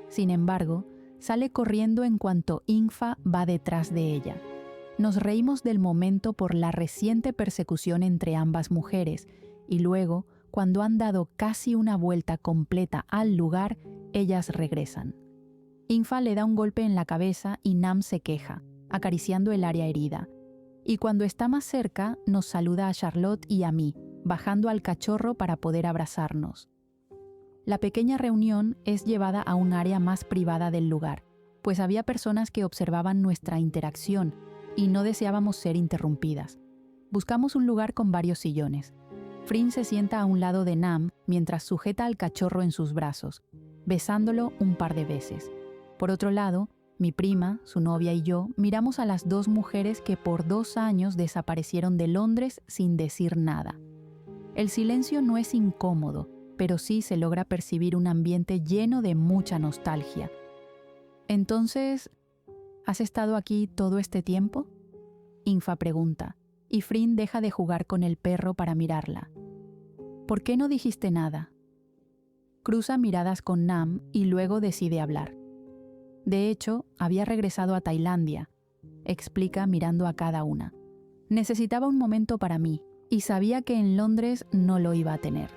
Sin embargo, sale corriendo en cuanto Ingfa va detrás de ella. Nos reímos del momento por la reciente persecución entre ambas mujeres y luego, cuando han dado casi una vuelta completa al lugar, ellas regresan. Ingfa le da un golpe en la cabeza y Nam se queja, acariciando el área herida. Y cuando está más cerca, nos saluda a Charlotte y a mí, bajando al cachorro para poder abrazarnos. La pequeña reunión es llevada a un área más privada del lugar, pues había personas que observaban nuestra interacción y no deseábamos ser interrumpidas. Buscamos un lugar con varios sillones. Frin se sienta a un lado de Nam mientras sujeta al cachorro en sus brazos, besándolo un par de veces. Por otro lado, mi prima, su novia y yo miramos a las dos mujeres que por 2 años desaparecieron de Londres sin decir nada. El silencio no es incómodo, pero sí se logra percibir un ambiente lleno de mucha nostalgia. Entonces, ¿has estado aquí todo este tiempo? Infa pregunta, y Frin deja de jugar con el perro para mirarla. ¿Por qué no dijiste nada? Cruza miradas con Nam y luego decide hablar. De hecho, había regresado a Tailandia, explica mirando a cada una. Necesitaba un momento para mí y sabía que en Londres no lo iba a tener.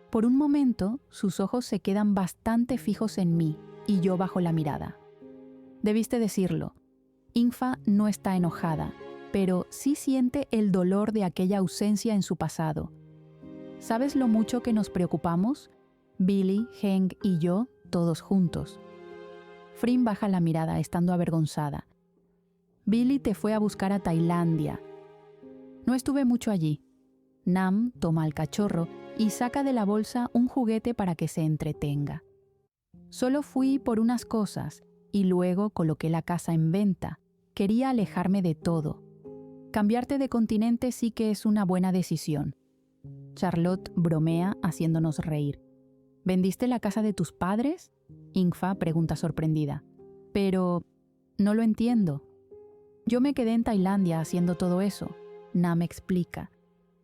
Por un momento, sus ojos se quedan bastante fijos en mí y yo bajo la mirada. Debiste decirlo. Infa no está enojada, pero sí siente el dolor de aquella ausencia en su pasado. ¿Sabes lo mucho que nos preocupamos? Billy, Heng y yo, todos juntos. Frin baja la mirada, estando avergonzada. Billy te fue a buscar a Tailandia. No estuve mucho allí. Nam toma al cachorro y saca de la bolsa un juguete para que se entretenga. Solo fui por unas cosas y luego coloqué la casa en venta. Quería alejarme de todo. Cambiarte de continente sí que es una buena decisión. Charlotte bromea haciéndonos reír. ¿Vendiste la casa de tus padres? Infa pregunta sorprendida. Pero no lo entiendo. Yo me quedé en Tailandia haciendo todo eso. Nam explica.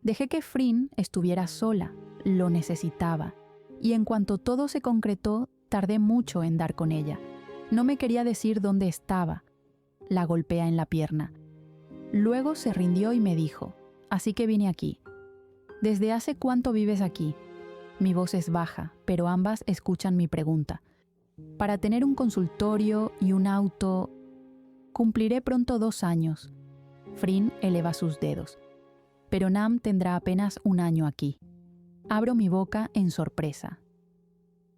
Dejé que Frin estuviera sola, lo necesitaba. Y en cuanto todo se concretó, tardé mucho en dar con ella. No me quería decir dónde estaba. La golpea en la pierna. Luego se rindió y me dijo, así que vine aquí. ¿Desde hace cuánto vives aquí? Mi voz es baja, pero ambas escuchan mi pregunta. Para tener un consultorio y un auto, cumpliré pronto 2 años. Frin eleva sus dedos. Pero Nam tendrá apenas 1 año aquí. Abro mi boca en sorpresa.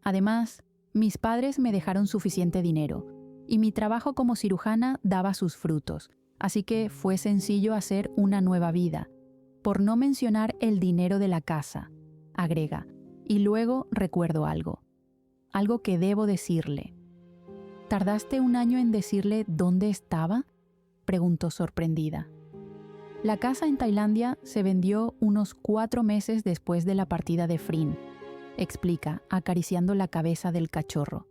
Además, mis padres me dejaron suficiente dinero, y mi trabajo como cirujana daba sus frutos, así que fue sencillo hacer una nueva vida, por no mencionar el dinero de la casa, agrega, y luego recuerdo algo que debo decirle. ¿Tardaste 1 año en decirle dónde estaba?, preguntó sorprendida. La casa en Tailandia se vendió unos 4 meses después de la partida de Frin, explica, acariciando la cabeza del cachorro.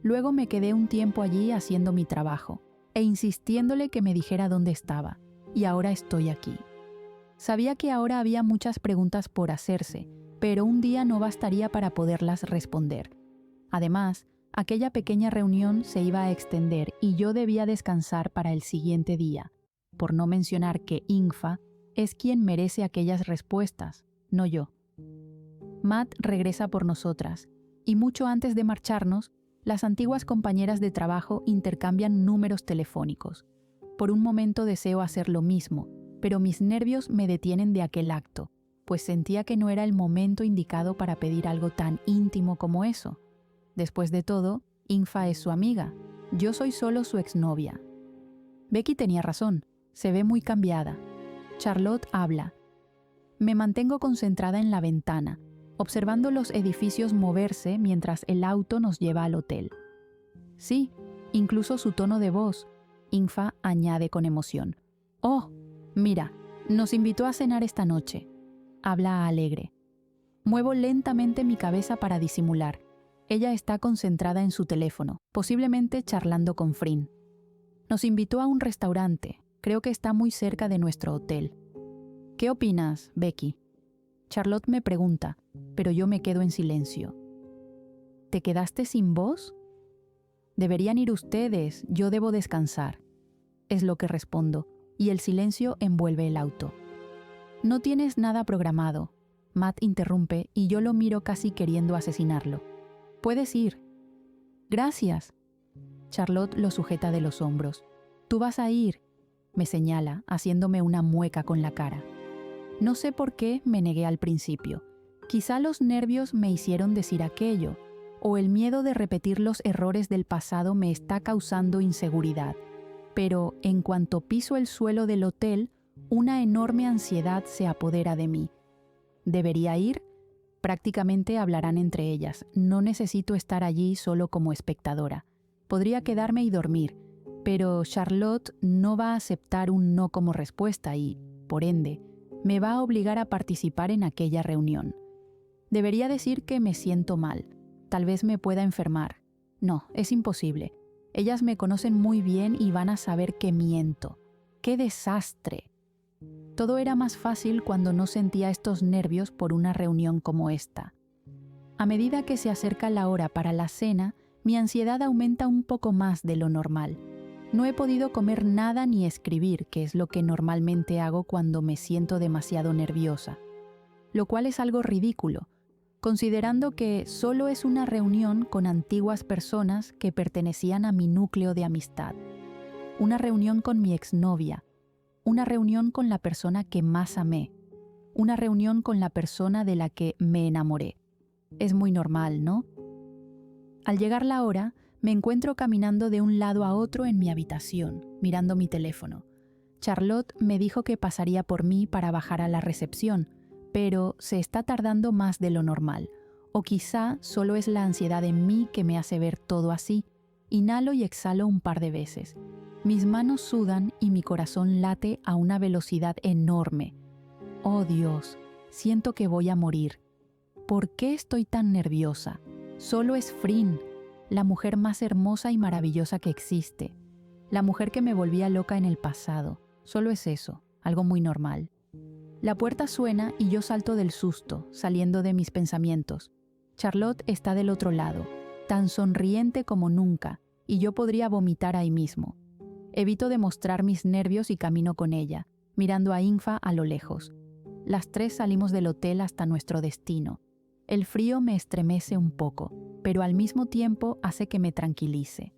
Luego me quedé un tiempo allí haciendo mi trabajo e insistiéndole que me dijera dónde estaba, y ahora estoy aquí. Sabía que ahora había muchas preguntas por hacerse, pero un día no bastaría para poderlas responder. Además, aquella pequeña reunión se iba a extender y yo debía descansar para el siguiente día, por no mencionar que Infa es quien merece aquellas respuestas, no yo. Matt regresa por nosotras, y mucho antes de marcharnos, las antiguas compañeras de trabajo intercambian números telefónicos. Por un momento deseo hacer lo mismo, pero mis nervios me detienen de aquel acto, pues sentía que no era el momento indicado para pedir algo tan íntimo como eso. Después de todo, Infa es su amiga, yo soy solo su exnovia. Becky tenía razón, se ve muy cambiada. Charlotte habla. Me mantengo concentrada en la ventana, observando los edificios moverse mientras el auto nos lleva al hotel. Sí, incluso su tono de voz. Infa añade con emoción. Oh, mira, nos invitó a cenar esta noche. Habla alegre. Muevo lentamente mi cabeza para disimular. Ella está concentrada en su teléfono, posiblemente charlando con Frin. Nos invitó a un restaurante, creo que está muy cerca de nuestro hotel. ¿Qué opinas, Becky? Charlotte me pregunta, pero yo me quedo en silencio. ¿Te quedaste sin voz? Deberían ir ustedes, yo debo descansar. Es lo que respondo, y el silencio envuelve el auto. No tienes nada programado. Matt interrumpe y yo lo miro casi queriendo asesinarlo. Puedes ir. Gracias. Charlotte lo sujeta de los hombros. Tú vas a ir, me señala, haciéndome una mueca con la cara. No sé por qué me negué al principio. Quizá los nervios me hicieron decir aquello, o el miedo de repetir los errores del pasado me está causando inseguridad. Pero en cuanto piso el suelo del hotel, una enorme ansiedad se apodera de mí. ¿Debería ir? Prácticamente hablarán entre ellas. No necesito estar allí solo como espectadora. Podría quedarme y dormir, pero Charlotte no va a aceptar un no como respuesta y, por ende, me va a obligar a participar en aquella reunión. Debería decir que me siento mal. Tal vez me pueda enfermar. No, es imposible. Ellas me conocen muy bien y van a saber que miento. ¡Qué desastre! Todo era más fácil cuando no sentía estos nervios por una reunión como esta. A medida que se acerca la hora para la cena, mi ansiedad aumenta un poco más de lo normal. No he podido comer nada ni escribir, que es lo que normalmente hago cuando me siento demasiado nerviosa. Lo cual es algo ridículo, considerando que solo es una reunión con antiguas personas que pertenecían a mi núcleo de amistad. Una reunión con mi exnovia. Una reunión con la persona que más amé. Una reunión con la persona de la que me enamoré. Es muy normal, ¿no? Al llegar la hora, me encuentro caminando de un lado a otro en mi habitación, mirando mi teléfono. Charlotte me dijo que pasaría por mí para bajar a la recepción, pero se está tardando más de lo normal. O quizá solo es la ansiedad en mí que me hace ver todo así. Inhalo y exhalo un par de veces. Mis manos sudan y mi corazón late a una velocidad enorme. Oh Dios, siento que voy a morir. ¿Por qué estoy tan nerviosa? Solo es Frin, la mujer más hermosa y maravillosa que existe. La mujer que me volvía loca en el pasado. Solo es eso, algo muy normal. La puerta suena y yo salto del susto, saliendo de mis pensamientos. Charlotte está del otro lado, tan sonriente como nunca, y yo podría vomitar ahí mismo. Evito demostrar mis nervios y camino con ella, mirando a Infa a lo lejos. Las tres salimos del hotel hasta nuestro destino. El frío me estremece un poco, pero al mismo tiempo hace que me tranquilice.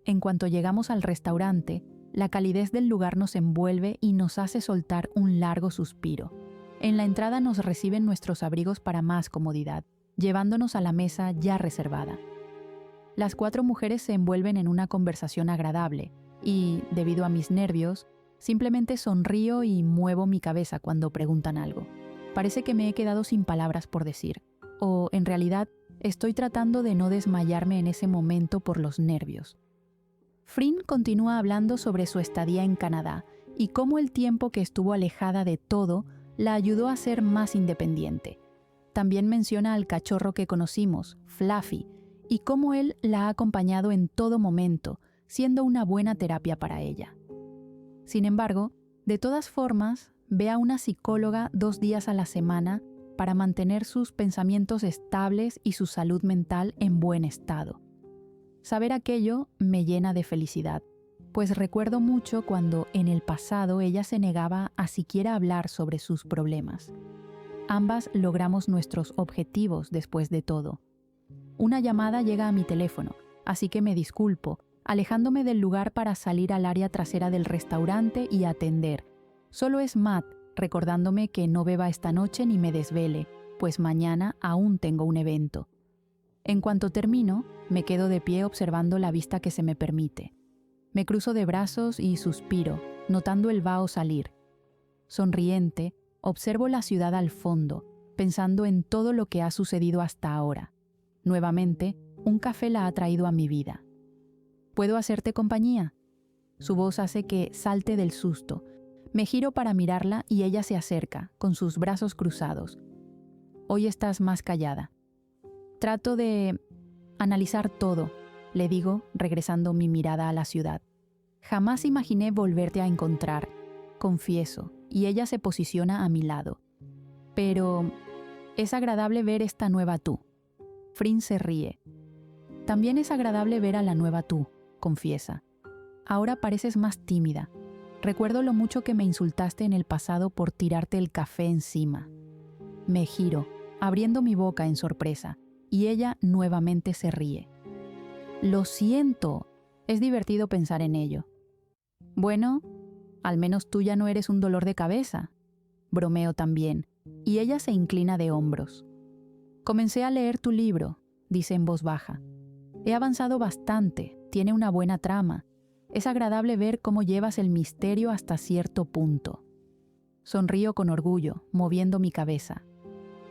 En cuanto llegamos al restaurante, la calidez del lugar nos envuelve y nos hace soltar un largo suspiro. En la entrada nos reciben nuestros abrigos para más comodidad, llevándonos a la mesa ya reservada. Las 4 mujeres se envuelven en una conversación agradable y, debido a mis nervios, simplemente sonrío y muevo mi cabeza cuando preguntan algo. Parece que me he quedado sin palabras por decir, o en realidad estoy tratando de no desmayarme en ese momento por los nervios. Frin continúa hablando sobre su estadía en Canadá y cómo el tiempo que estuvo alejada de todo la ayudó a ser más independiente. También menciona al cachorro que conocimos, Fluffy, y cómo él la ha acompañado en todo momento, siendo una buena terapia para ella. Sin embargo, de todas formas, ve a una psicóloga 2 días a la semana para mantener sus pensamientos estables y su salud mental en buen estado. Saber aquello me llena de felicidad, pues recuerdo mucho cuando en el pasado ella se negaba a siquiera hablar sobre sus problemas. Ambas logramos nuestros objetivos después de todo. Una llamada llega a mi teléfono, así que me disculpo, alejándome del lugar para salir al área trasera del restaurante y atender. Solo es Matt, recordándome que no beba esta noche ni me desvele, pues mañana aún tengo un evento. En cuanto termino, me quedo de pie observando la vista que se me permite. Me cruzo de brazos y suspiro, notando el vaho salir. Sonriente, observo la ciudad al fondo, pensando en todo lo que ha sucedido hasta ahora. Nuevamente, un café la ha traído a mi vida. ¿Puedo hacerte compañía? Su voz hace que salte del susto. Me giro para mirarla y ella se acerca, con sus brazos cruzados. Hoy estás más callada. Trato de analizar todo, le digo, regresando mi mirada a la ciudad. Jamás imaginé volverte a encontrar, confieso, y ella se posiciona a mi lado. Pero es agradable ver esta nueva tú. Frin se ríe. También es agradable ver a la nueva tú, confiesa. Ahora pareces más tímida. Recuerdo lo mucho que me insultaste en el pasado por tirarte el café encima. Me giro, abriendo mi boca en sorpresa, y ella nuevamente se ríe. Lo siento, es divertido pensar en ello. Bueno, al menos tú ya no eres un dolor de cabeza. bromeo también, y ella se inclina de hombros. Comencé a leer tu libro, dice en voz baja. He avanzado bastante, tiene una buena trama. Es agradable ver cómo llevas el misterio hasta cierto punto. Sonrío con orgullo, moviendo mi cabeza.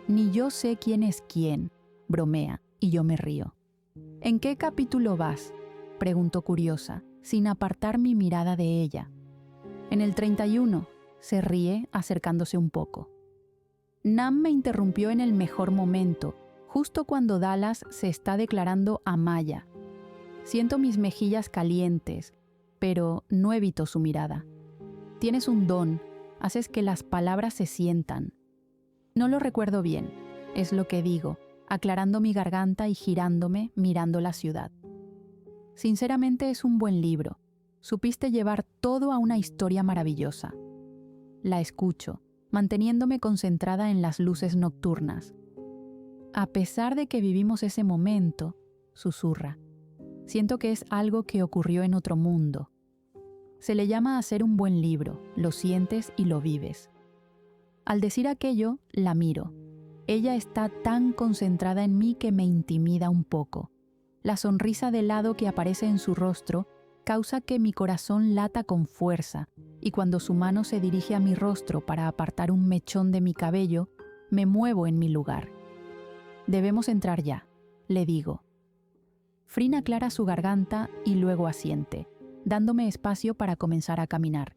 Ni yo sé quién es quién, bromea, y yo me río. ¿En qué capítulo vas?, pregunto curiosa, sin apartar mi mirada de ella. En el 31, se ríe, acercándose un poco. Nam me interrumpió en el mejor momento, justo cuando Dallas se está declarando a Maya. Siento mis mejillas calientes, pero no evito su mirada. Tienes un don, haces que las palabras se sientan. No lo recuerdo bien, es lo que digo, aclarando mi garganta y girándome, mirando la ciudad. Sinceramente es un buen libro. Supiste llevar todo a una historia maravillosa. La escucho, manteniéndome concentrada en las luces nocturnas. A pesar de que vivimos ese momento, susurra, siento que es algo que ocurrió en otro mundo. Se le llama hacer un buen libro, lo sientes y lo vives. Al decir aquello, la miro. Ella está tan concentrada en mí que me intimida un poco. La sonrisa de lado que aparece en su rostro causa que mi corazón lata con fuerza, y cuando su mano se dirige a mi rostro para apartar un mechón de mi cabello, me muevo en mi lugar. Debemos entrar ya, le digo. Frin aclara su garganta y luego asiente, dándome espacio para comenzar a caminar.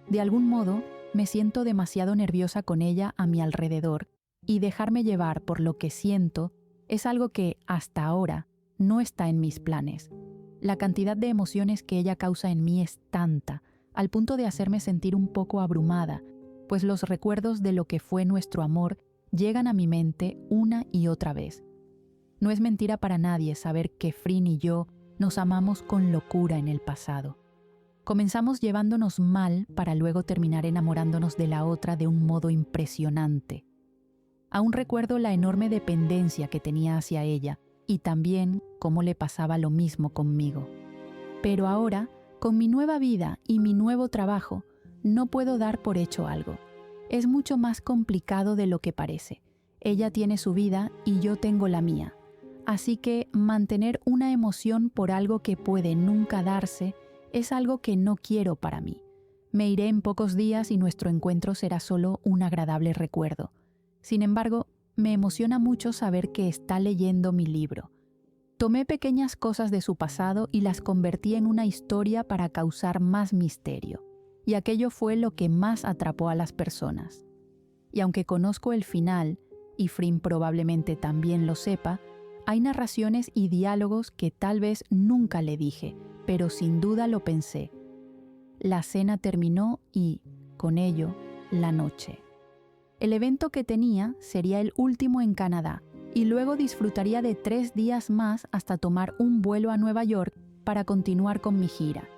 De algún modo, me siento demasiado nerviosa con ella a mi alrededor, y dejarme llevar por lo que siento es algo que, hasta ahora, no está en mis planes. La cantidad de emociones que ella causa en mí es tanta, al punto de hacerme sentir un poco abrumada, pues los recuerdos de lo que fue nuestro amor llegan a mi mente una y otra vez. No es mentira para nadie saber que Frin y yo nos amamos con locura en el pasado. Comenzamos llevándonos mal para luego terminar enamorándonos de la otra de un modo impresionante. Aún recuerdo la enorme dependencia que tenía hacia ella y también cómo le pasaba lo mismo conmigo. Pero ahora, con mi nueva vida y mi nuevo trabajo, no puedo dar por hecho algo. Es mucho más complicado de lo que parece. Ella tiene su vida y yo tengo la mía. Así que mantener una emoción por algo que puede nunca darse es algo que no quiero para mí. Me iré en pocos días y nuestro encuentro será solo un agradable recuerdo. Sin embargo, me emociona mucho saber que está leyendo mi libro. Tomé pequeñas cosas de su pasado y las convertí en una historia para causar más misterio, y aquello fue lo que más atrapó a las personas. Y aunque conozco el final, y Frin probablemente también lo sepa, hay narraciones y diálogos que tal vez nunca le dije, pero sin duda lo pensé. La cena terminó y, con ello, la noche. El evento que tenía sería el último en Canadá, y luego disfrutaría de 3 días más hasta tomar un vuelo a Nueva York para continuar con mi gira.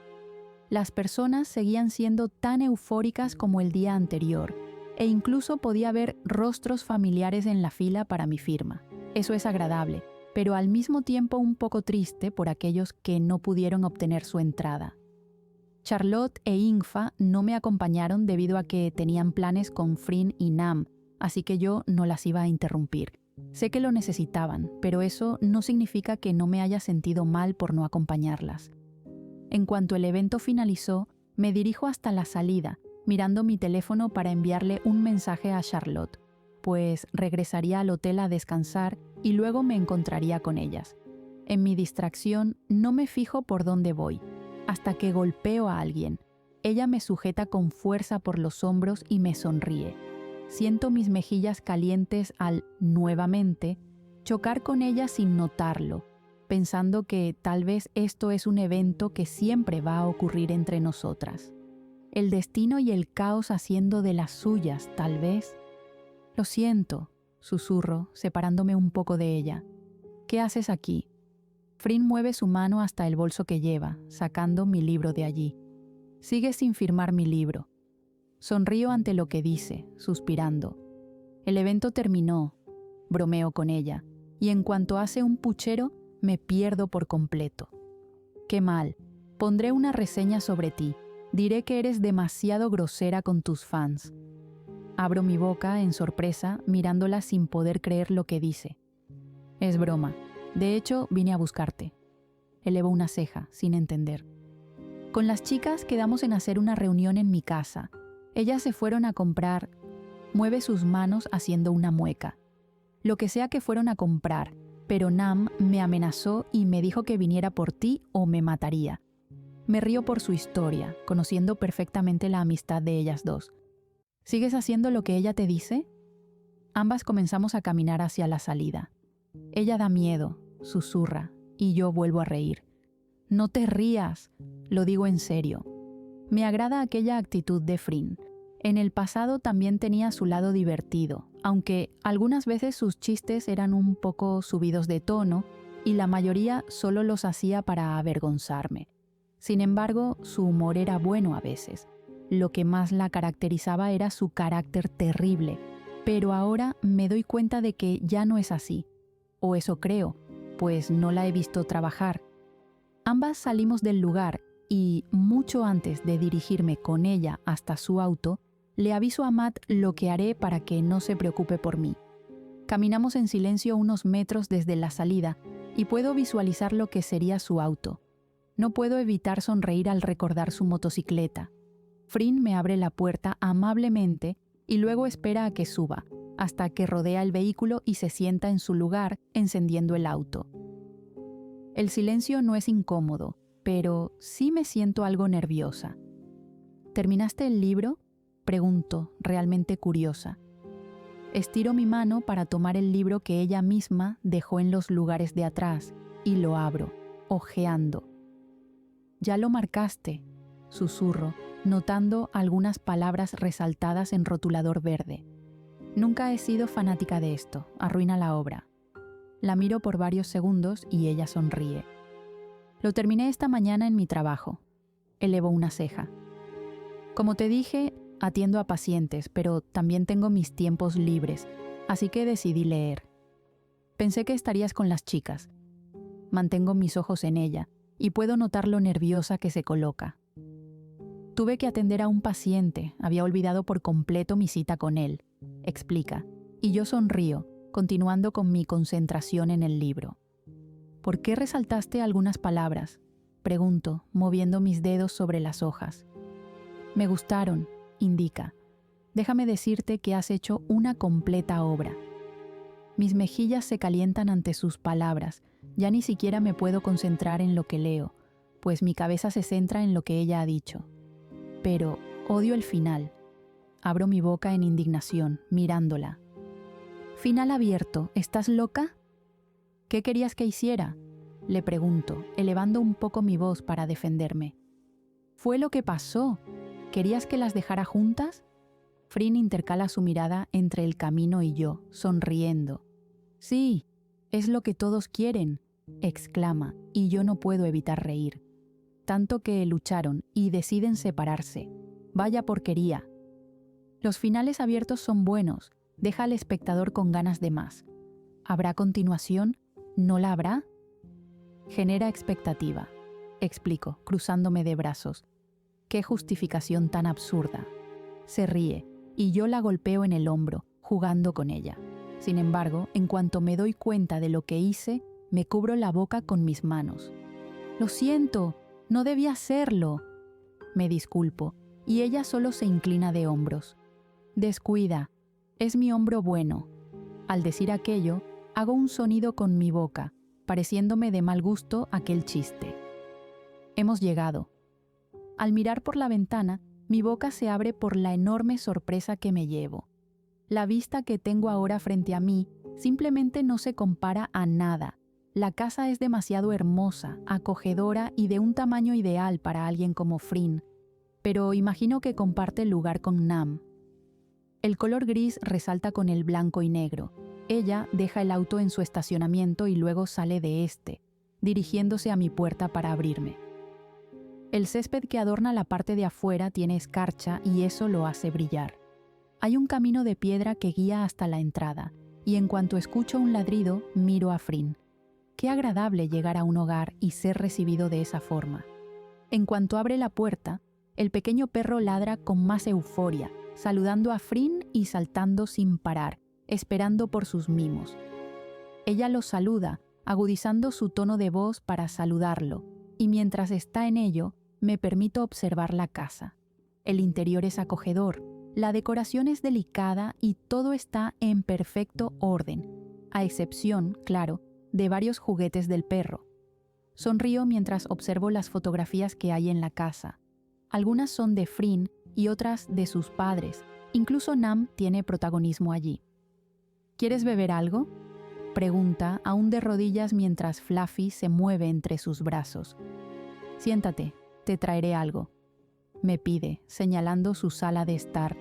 Las personas seguían siendo tan eufóricas como el día anterior, e incluso podía ver rostros familiares en la fila para mi firma. Eso es agradable, pero al mismo tiempo un poco triste por aquellos que no pudieron obtener su entrada. Charlotte e Ingfa no me acompañaron debido a que tenían planes con Frin y Nam, así que yo no las iba a interrumpir. Sé que lo necesitaban, pero eso no significa que no me haya sentido mal por no acompañarlas. En cuanto el evento finalizó, me dirijo hasta la salida, mirando mi teléfono para enviarle un mensaje a Charlotte, pues regresaría al hotel a descansar y luego me encontraría con ellas. En mi distracción no me fijo por dónde voy, hasta que golpeo a alguien. Ella me sujeta con fuerza por los hombros y me sonríe. Siento mis mejillas calientes al, nuevamente, chocar con ella sin notarlo, pensando que tal vez esto es un evento que siempre va a ocurrir entre nosotras. El destino y el caos haciendo de las suyas, tal vez. Lo siento, susurro, separándome un poco de ella. ¿Qué haces aquí? Frin mueve su mano hasta el bolso que lleva, sacando mi libro de allí. Sigue sin firmar mi libro. Sonrío ante lo que dice, suspirando. El evento terminó, bromeo con ella, y en cuanto hace un puchero, me pierdo por completo. Qué mal, pondré una reseña sobre ti. Diré que eres demasiado grosera con tus fans. Abro mi boca en sorpresa, mirándola sin poder creer lo que dice. Es broma. De hecho, vine a buscarte. Elevo una ceja, sin entender. Con las chicas quedamos en hacer una reunión en mi casa. Ellas se fueron a comprar. Mueve sus manos haciendo una mueca. Lo que sea que fueron a comprar, pero Nam me amenazó y me dijo que viniera por ti o me mataría. Me río por su historia, conociendo perfectamente la amistad de ellas dos. ¿Sigues haciendo lo que ella te dice? Ambas comenzamos a caminar hacia la salida. Ella da miedo, susurra, y yo vuelvo a reír. No te rías, lo digo en serio. Me agrada aquella actitud de Frin. En el pasado también tenía su lado divertido, aunque algunas veces sus chistes eran un poco subidos de tono y la mayoría solo los hacía para avergonzarme. Sin embargo, su humor era bueno a veces. Lo que más la caracterizaba era su carácter terrible, pero ahora me doy cuenta de que ya no es así. O eso creo, pues no la he visto trabajar. Ambas salimos del lugar y, mucho antes de dirigirme con ella hasta su auto, le aviso a Matt lo que haré para que no se preocupe por mí. Caminamos en silencio unos metros desde la salida y puedo visualizar lo que sería su auto. No puedo evitar sonreír al recordar su motocicleta. Frin me abre la puerta amablemente y luego espera a que suba, hasta que rodea el vehículo y se sienta en su lugar, encendiendo el auto. El silencio no es incómodo, pero sí me siento algo nerviosa. ¿Terminaste el libro?, pregunto, realmente curiosa. Estiro mi mano para tomar el libro que ella misma dejó en los lugares de atrás y lo abro, hojeando. «Ya lo marcaste», susurro, notando algunas palabras resaltadas en rotulador verde. Nunca he sido fanática de esto, arruina la obra. La miro por varios segundos y ella sonríe. Lo terminé esta mañana en mi trabajo. Elevo una ceja. Como te dije, atiendo a pacientes, pero también tengo mis tiempos libres, así que decidí leer. Pensé que estarías con las chicas. Mantengo mis ojos en ella y puedo notar lo nerviosa que se coloca. Tuve que atender a un paciente, había olvidado por completo mi cita con él, explica, y yo sonrío, continuando con mi concentración en el libro. ¿Por qué resaltaste algunas palabras?, pregunto, moviendo mis dedos sobre las hojas. Me gustaron, indica. Déjame decirte que has hecho una completa obra. Mis mejillas se calientan ante sus palabras, ya ni siquiera me puedo concentrar en lo que leo, pues mi cabeza se centra en lo que ella ha dicho. Pero odio el final. Abro mi boca en indignación, mirándola. Final abierto, ¿estás loca? ¿Qué querías que hiciera?, le pregunto, elevando un poco mi voz para defenderme. Fue lo que pasó. ¿Querías que las dejara juntas? Frin intercala su mirada entre el camino y yo, sonriendo. Sí, es lo que todos quieren, exclama, y yo no puedo evitar reír. Tanto que lucharon y deciden separarse. Vaya porquería. Los finales abiertos son buenos, deja al espectador con ganas de más. ¿Habrá continuación? ¿No la habrá? Genera expectativa, explico, cruzándome de brazos. ¡Qué justificación tan absurda! Se ríe, y yo la golpeo en el hombro, jugando con ella. Sin embargo, en cuanto me doy cuenta de lo que hice, me cubro la boca con mis manos. «Lo siento, no debía hacerlo». Me disculpo, y ella solo se inclina de hombros. «Descuida, es mi hombro bueno». Al decir aquello, hago un sonido con mi boca, pareciéndome de mal gusto aquel chiste. Hemos llegado. Al mirar por la ventana, mi boca se abre por la enorme sorpresa que me llevo. La vista que tengo ahora frente a mí simplemente no se compara a nada. La casa es demasiado hermosa, acogedora y de un tamaño ideal para alguien como Frin, pero imagino que comparte el lugar con Nam. El color gris resalta con el blanco y negro. Ella deja el auto en su estacionamiento y luego sale de este, dirigiéndose a mi puerta para abrirme. El césped que adorna la parte de afuera tiene escarcha y eso lo hace brillar. Hay un camino de piedra que guía hasta la entrada, y en cuanto escucho un ladrido, miro a Frin. Qué agradable llegar a un hogar y ser recibido de esa forma. En cuanto abre la puerta, el pequeño perro ladra con más euforia, saludando a Frin y saltando sin parar, esperando por sus mimos. Ella lo saluda, agudizando su tono de voz para saludarlo, y mientras está en ello, me permito observar la casa. El interior es acogedor, la decoración es delicada y todo está en perfecto orden, a excepción, claro, de varios juguetes del perro. Sonrío mientras observo las fotografías que hay en la casa. Algunas son de Frin y otras de sus padres. Incluso Nam tiene protagonismo allí. ¿Quieres beber algo?, pregunta, aún de rodillas mientras Fluffy se mueve entre sus brazos. Siéntate, te traeré algo, me pide, señalando su sala de estar.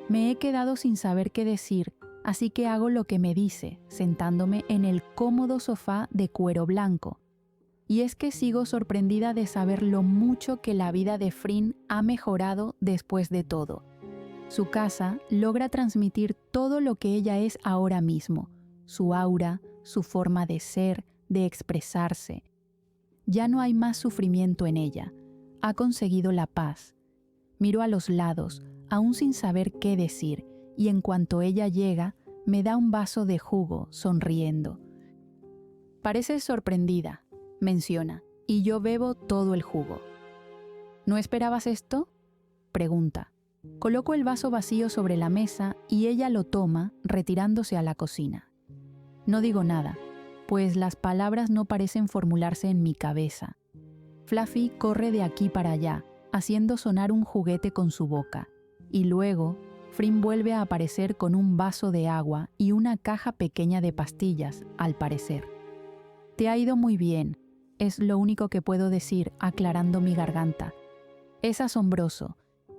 Me he quedado sin saber qué decir, así que hago lo que me dice, sentándome en el cómodo sofá de cuero blanco. Y es que sigo sorprendida de saber lo mucho que la vida de Frin ha mejorado después de todo. Su casa logra transmitir todo lo que ella es ahora mismo, su aura, su forma de ser, de expresarse. Ya no hay más sufrimiento en ella. Ha conseguido la paz. Miro a los lados, aún sin saber qué decir, y en cuanto ella llega, me da un vaso de jugo, sonriendo. Pareces sorprendida, menciona, y yo bebo todo el jugo. ¿No esperabas esto?, pregunta. Coloco el vaso vacío sobre la mesa y ella lo toma, retirándose a la cocina. No digo nada, pues las palabras no parecen formularse en mi cabeza. Fluffy corre de aquí para allá, haciendo sonar un juguete con su boca, y luego Frin vuelve a aparecer con un vaso de agua y una caja pequeña de pastillas, al parecer. Te ha ido muy bien, es lo único que puedo decir, aclarando mi garganta. Es asombroso,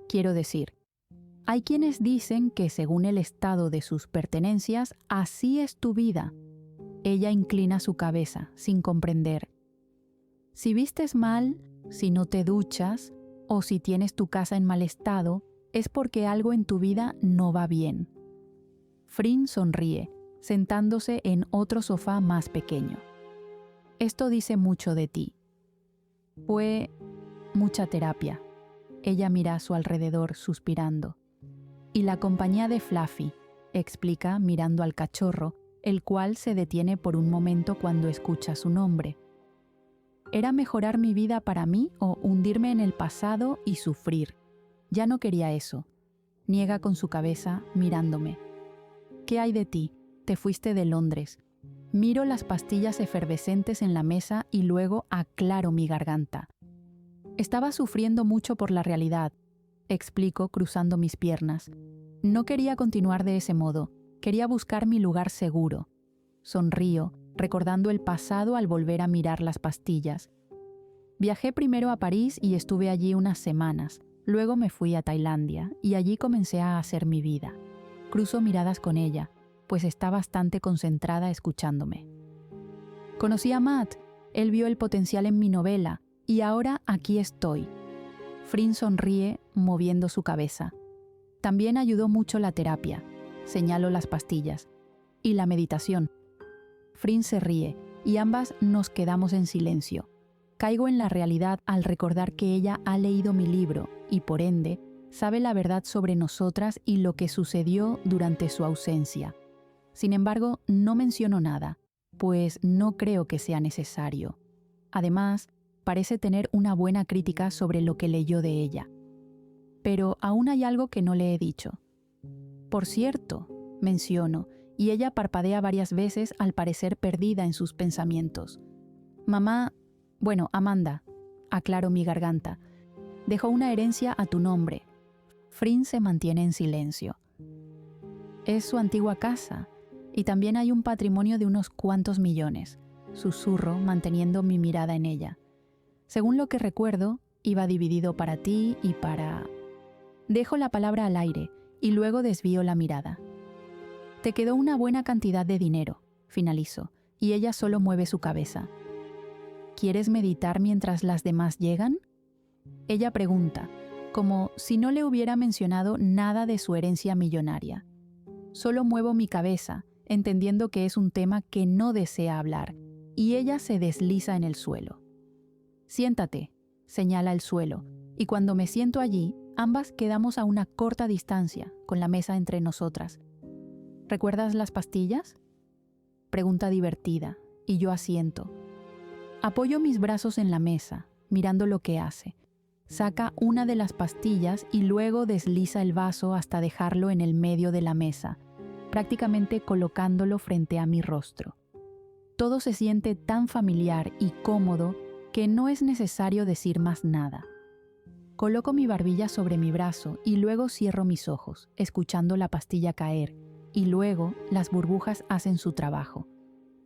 quiero decir. Hay quienes dicen que según el estado de sus pertenencias, así es tu vida. Ella inclina su cabeza, sin comprender. Si vistes mal, si no te duchas, o si tienes tu casa en mal estado, es porque algo en tu vida no va bien. Frin sonríe, sentándose en otro sofá más pequeño. Esto dice mucho de ti. Fue mucha terapia. Ella mira a su alrededor, suspirando. Y la compañía de Fluffy, explica mirando al cachorro, el cual se detiene por un momento cuando escucha su nombre. ¿Era mejorar mi vida para mí o hundirme en el pasado y sufrir? Ya no quería eso. Niega con su cabeza, mirándome. ¿Qué hay de ti? Te fuiste de Londres. Miro las pastillas efervescentes en la mesa y luego aclaro mi garganta. Estaba sufriendo mucho por la realidad, explico cruzando mis piernas. No quería continuar de ese modo, quería buscar mi lugar seguro. Sonrío, recordando el pasado al volver a mirar las pastillas. Viajé primero a París y estuve allí unas semanas. Luego me fui a Tailandia y allí comencé a hacer mi vida. Cruzo miradas con ella, pues está bastante concentrada escuchándome. Conocí a Matt, él vio el potencial en mi novela y ahora aquí estoy. Frin sonríe, moviendo su cabeza. También ayudó mucho la terapia, señalo las pastillas, y la meditación. Frin se ríe y ambas nos quedamos en silencio. Caigo en la realidad al recordar que ella ha leído mi libro y, por ende, sabe la verdad sobre nosotras y lo que sucedió durante su ausencia. Sin embargo, no menciono nada, pues no creo que sea necesario. Además, parece tener una buena crítica sobre lo que leyó de ella. Pero aún hay algo que no le he dicho. Por cierto, menciono, y ella parpadea varias veces al parecer perdida en sus pensamientos. Amanda, aclaro mi garganta, dejó una herencia a tu nombre. Frin se mantiene en silencio. Es su antigua casa, y también hay un patrimonio de unos cuantos millones, susurro manteniendo mi mirada en ella. Según lo que recuerdo, iba dividido para ti y para... Dejo la palabra al aire y luego desvío la mirada. Te quedó una buena cantidad de dinero, finalizo, y ella solo mueve su cabeza. ¿Quieres meditar mientras las demás llegan? Ella pregunta, como si no le hubiera mencionado nada de su herencia millonaria. Solo muevo mi cabeza, entendiendo que es un tema que no desea hablar, y ella se desliza en el suelo. Siéntate, señala el suelo, y cuando me siento allí, Ambas quedamos a una corta distancia, con la mesa entre nosotras. ¿Recuerdas las pastillas? Pregunta divertida, y yo asiento. Apoyo mis brazos en la mesa, mirando lo que hace. Saca una de las pastillas y luego desliza el vaso hasta dejarlo en el medio de la mesa, prácticamente colocándolo frente a mi rostro. Todo se siente tan familiar y cómodo que no es necesario decir más nada. Coloco mi barbilla sobre mi brazo y luego cierro mis ojos, escuchando la pastilla caer, y luego las burbujas hacen su trabajo.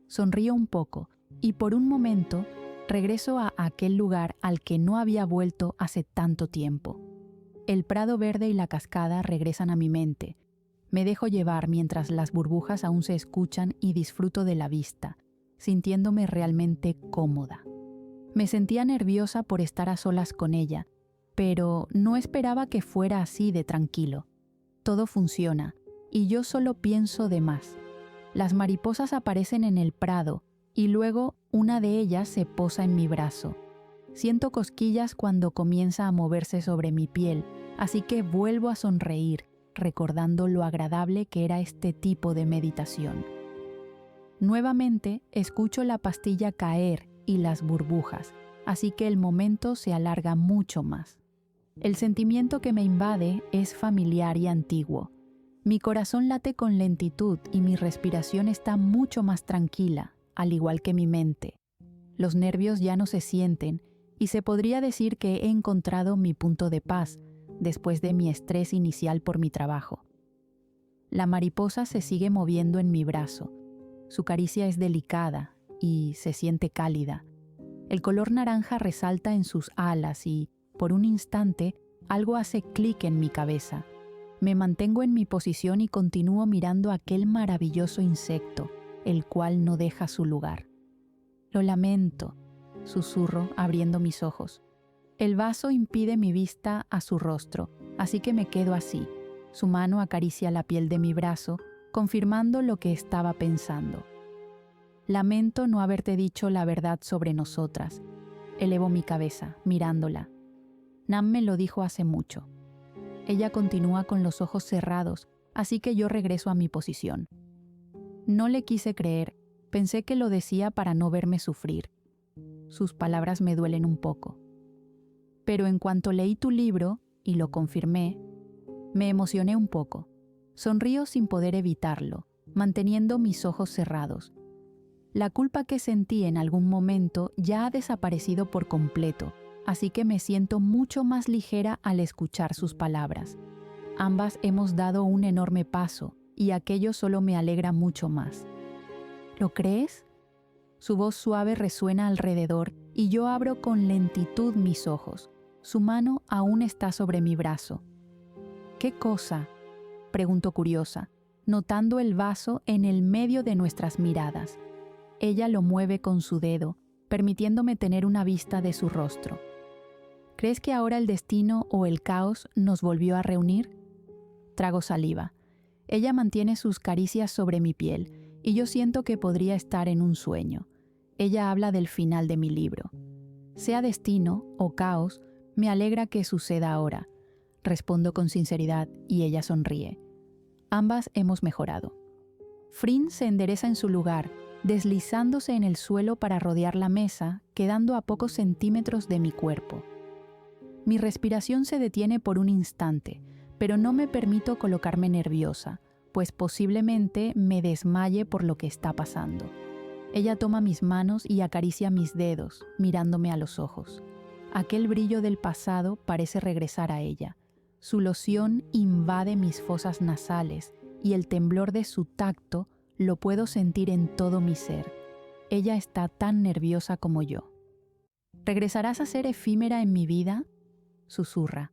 Sonrío un poco y por un momento regreso a aquel lugar al que no había vuelto hace tanto tiempo. El prado verde y la cascada regresan a mi mente. Me dejo llevar mientras las burbujas aún se escuchan y disfruto de la vista, sintiéndome realmente cómoda. Me sentía nerviosa por estar a solas con ella, pero no esperaba que fuera así de tranquilo. Todo funciona, y yo solo pienso de más. Las mariposas aparecen en el prado, y luego una de ellas se posa en mi brazo. Siento cosquillas cuando comienza a moverse sobre mi piel, así que vuelvo a sonreír, recordando lo agradable que era este tipo de meditación. Nuevamente escucho la pastilla caer y las burbujas, así que el momento se alarga mucho más. El sentimiento que me invade es familiar y antiguo. Mi corazón late con lentitud y mi respiración está mucho más tranquila, al igual que mi mente. Los nervios ya no se sienten y se podría decir que he encontrado mi punto de paz después de mi estrés inicial por mi trabajo. La mariposa se sigue moviendo en mi brazo. Su caricia es delicada y se siente cálida. El color naranja resalta en sus alas y, por un instante, algo hace clic en mi cabeza. Me mantengo en mi posición y continúo mirando aquel maravilloso insecto, el cual no deja su lugar. Lo lamento, susurro abriendo mis ojos. El vaso impide mi vista a su rostro, así que me quedo así. Su mano acaricia la piel de mi brazo, confirmando lo que estaba pensando. Lamento no haberte dicho la verdad sobre nosotras. Elevo mi cabeza, mirándola. Nam me lo dijo hace mucho. Ella continúa con los ojos cerrados, así que yo regreso a mi posición. No le quise creer, pensé que lo decía para no verme sufrir. Sus palabras me duelen un poco. Pero en cuanto leí tu libro, y lo confirmé, me emocioné un poco. Sonrío sin poder evitarlo, manteniendo mis ojos cerrados. La culpa que sentí en algún momento ya ha desaparecido por completo, así que me siento mucho más ligera al escuchar sus palabras. Ambas hemos dado un enorme paso, y aquello solo me alegra mucho más. ¿Lo crees? Su voz suave resuena alrededor y yo abro con lentitud mis ojos. Su mano aún está sobre mi brazo. ¿Qué cosa?, pregunto curiosa, notando el vaso en el medio de nuestras miradas. Ella lo mueve con su dedo, permitiéndome tener una vista de su rostro. ¿Crees que ahora el destino o el caos nos volvió a reunir? Trago saliva. Ella mantiene sus caricias sobre mi piel y yo siento que podría estar en un sueño. Ella habla del final de mi libro. Sea destino o caos, me alegra que suceda ahora. Respondo con sinceridad y ella sonríe. Ambas hemos mejorado. Frin se endereza en su lugar, deslizándose en el suelo para rodear la mesa, quedando a pocos centímetros de mi cuerpo. Mi respiración se detiene por un instante, pero no me permito colocarme nerviosa, pues posiblemente me desmaye por lo que está pasando. Ella toma mis manos y acaricia mis dedos, mirándome a los ojos. Aquel brillo del pasado parece regresar a ella. Su loción invade mis fosas nasales y el temblor de su tacto lo puedo sentir en todo mi ser. Ella está tan nerviosa como yo. ¿Regresarás a ser efímera en mi vida?, susurra.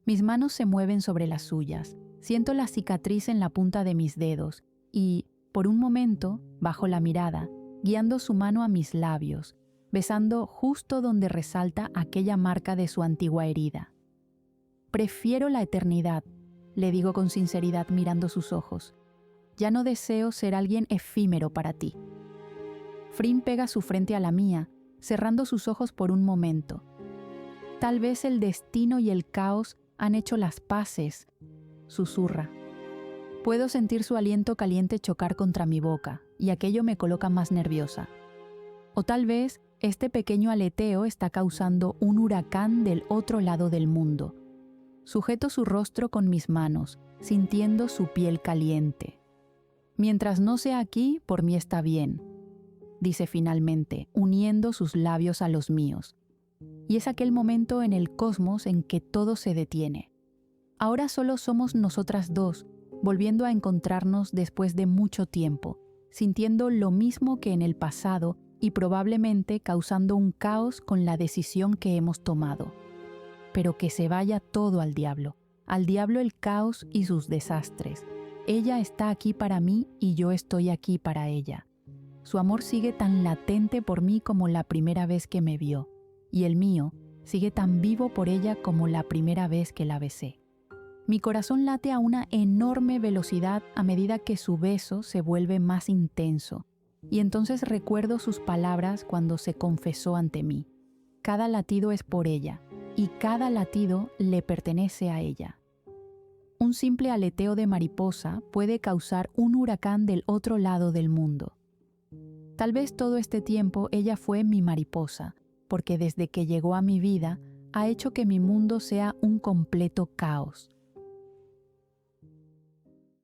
Mis manos se mueven sobre las suyas. Siento la cicatriz en la punta de mis dedos y, por un momento, bajo la mirada, guiando su mano a mis labios, besando justo donde resalta aquella marca de su antigua herida. Prefiero la eternidad, le digo con sinceridad mirando sus ojos. Ya no deseo ser alguien efímero para ti. Frin pega su frente a la mía, cerrando sus ojos por un momento. Tal vez el destino y el caos Han hecho las paces, susurra. Puedo sentir su aliento caliente chocar contra mi boca, y aquello me coloca más nerviosa. O tal vez este pequeño aleteo está causando un huracán del otro lado del mundo. Sujeto su rostro con mis manos, sintiendo su piel caliente. Mientras no sea aquí, por mí está bien, dice finalmente, uniendo sus labios a los míos. Y es aquel momento en el cosmos en que todo se detiene. Ahora solo somos nosotras dos, volviendo a encontrarnos después de mucho tiempo, sintiendo lo mismo que en el pasado y probablemente causando un caos con la decisión que hemos tomado. Pero que se vaya todo al diablo el caos y sus desastres. Ella está aquí para mí y yo estoy aquí para ella. Su amor sigue tan latente por mí como la primera vez que me vio, y el mío sigue tan vivo por ella como la primera vez que la besé. Mi corazón late a una enorme velocidad a medida que su beso se vuelve más intenso, y entonces recuerdo sus palabras cuando se confesó ante mí. Cada latido es por ella, y cada latido le pertenece a ella. Un simple aleteo de mariposa puede causar un huracán del otro lado del mundo. Tal vez todo este tiempo ella fue mi mariposa, porque desde que llegó a mi vida ha hecho que mi mundo sea un completo caos.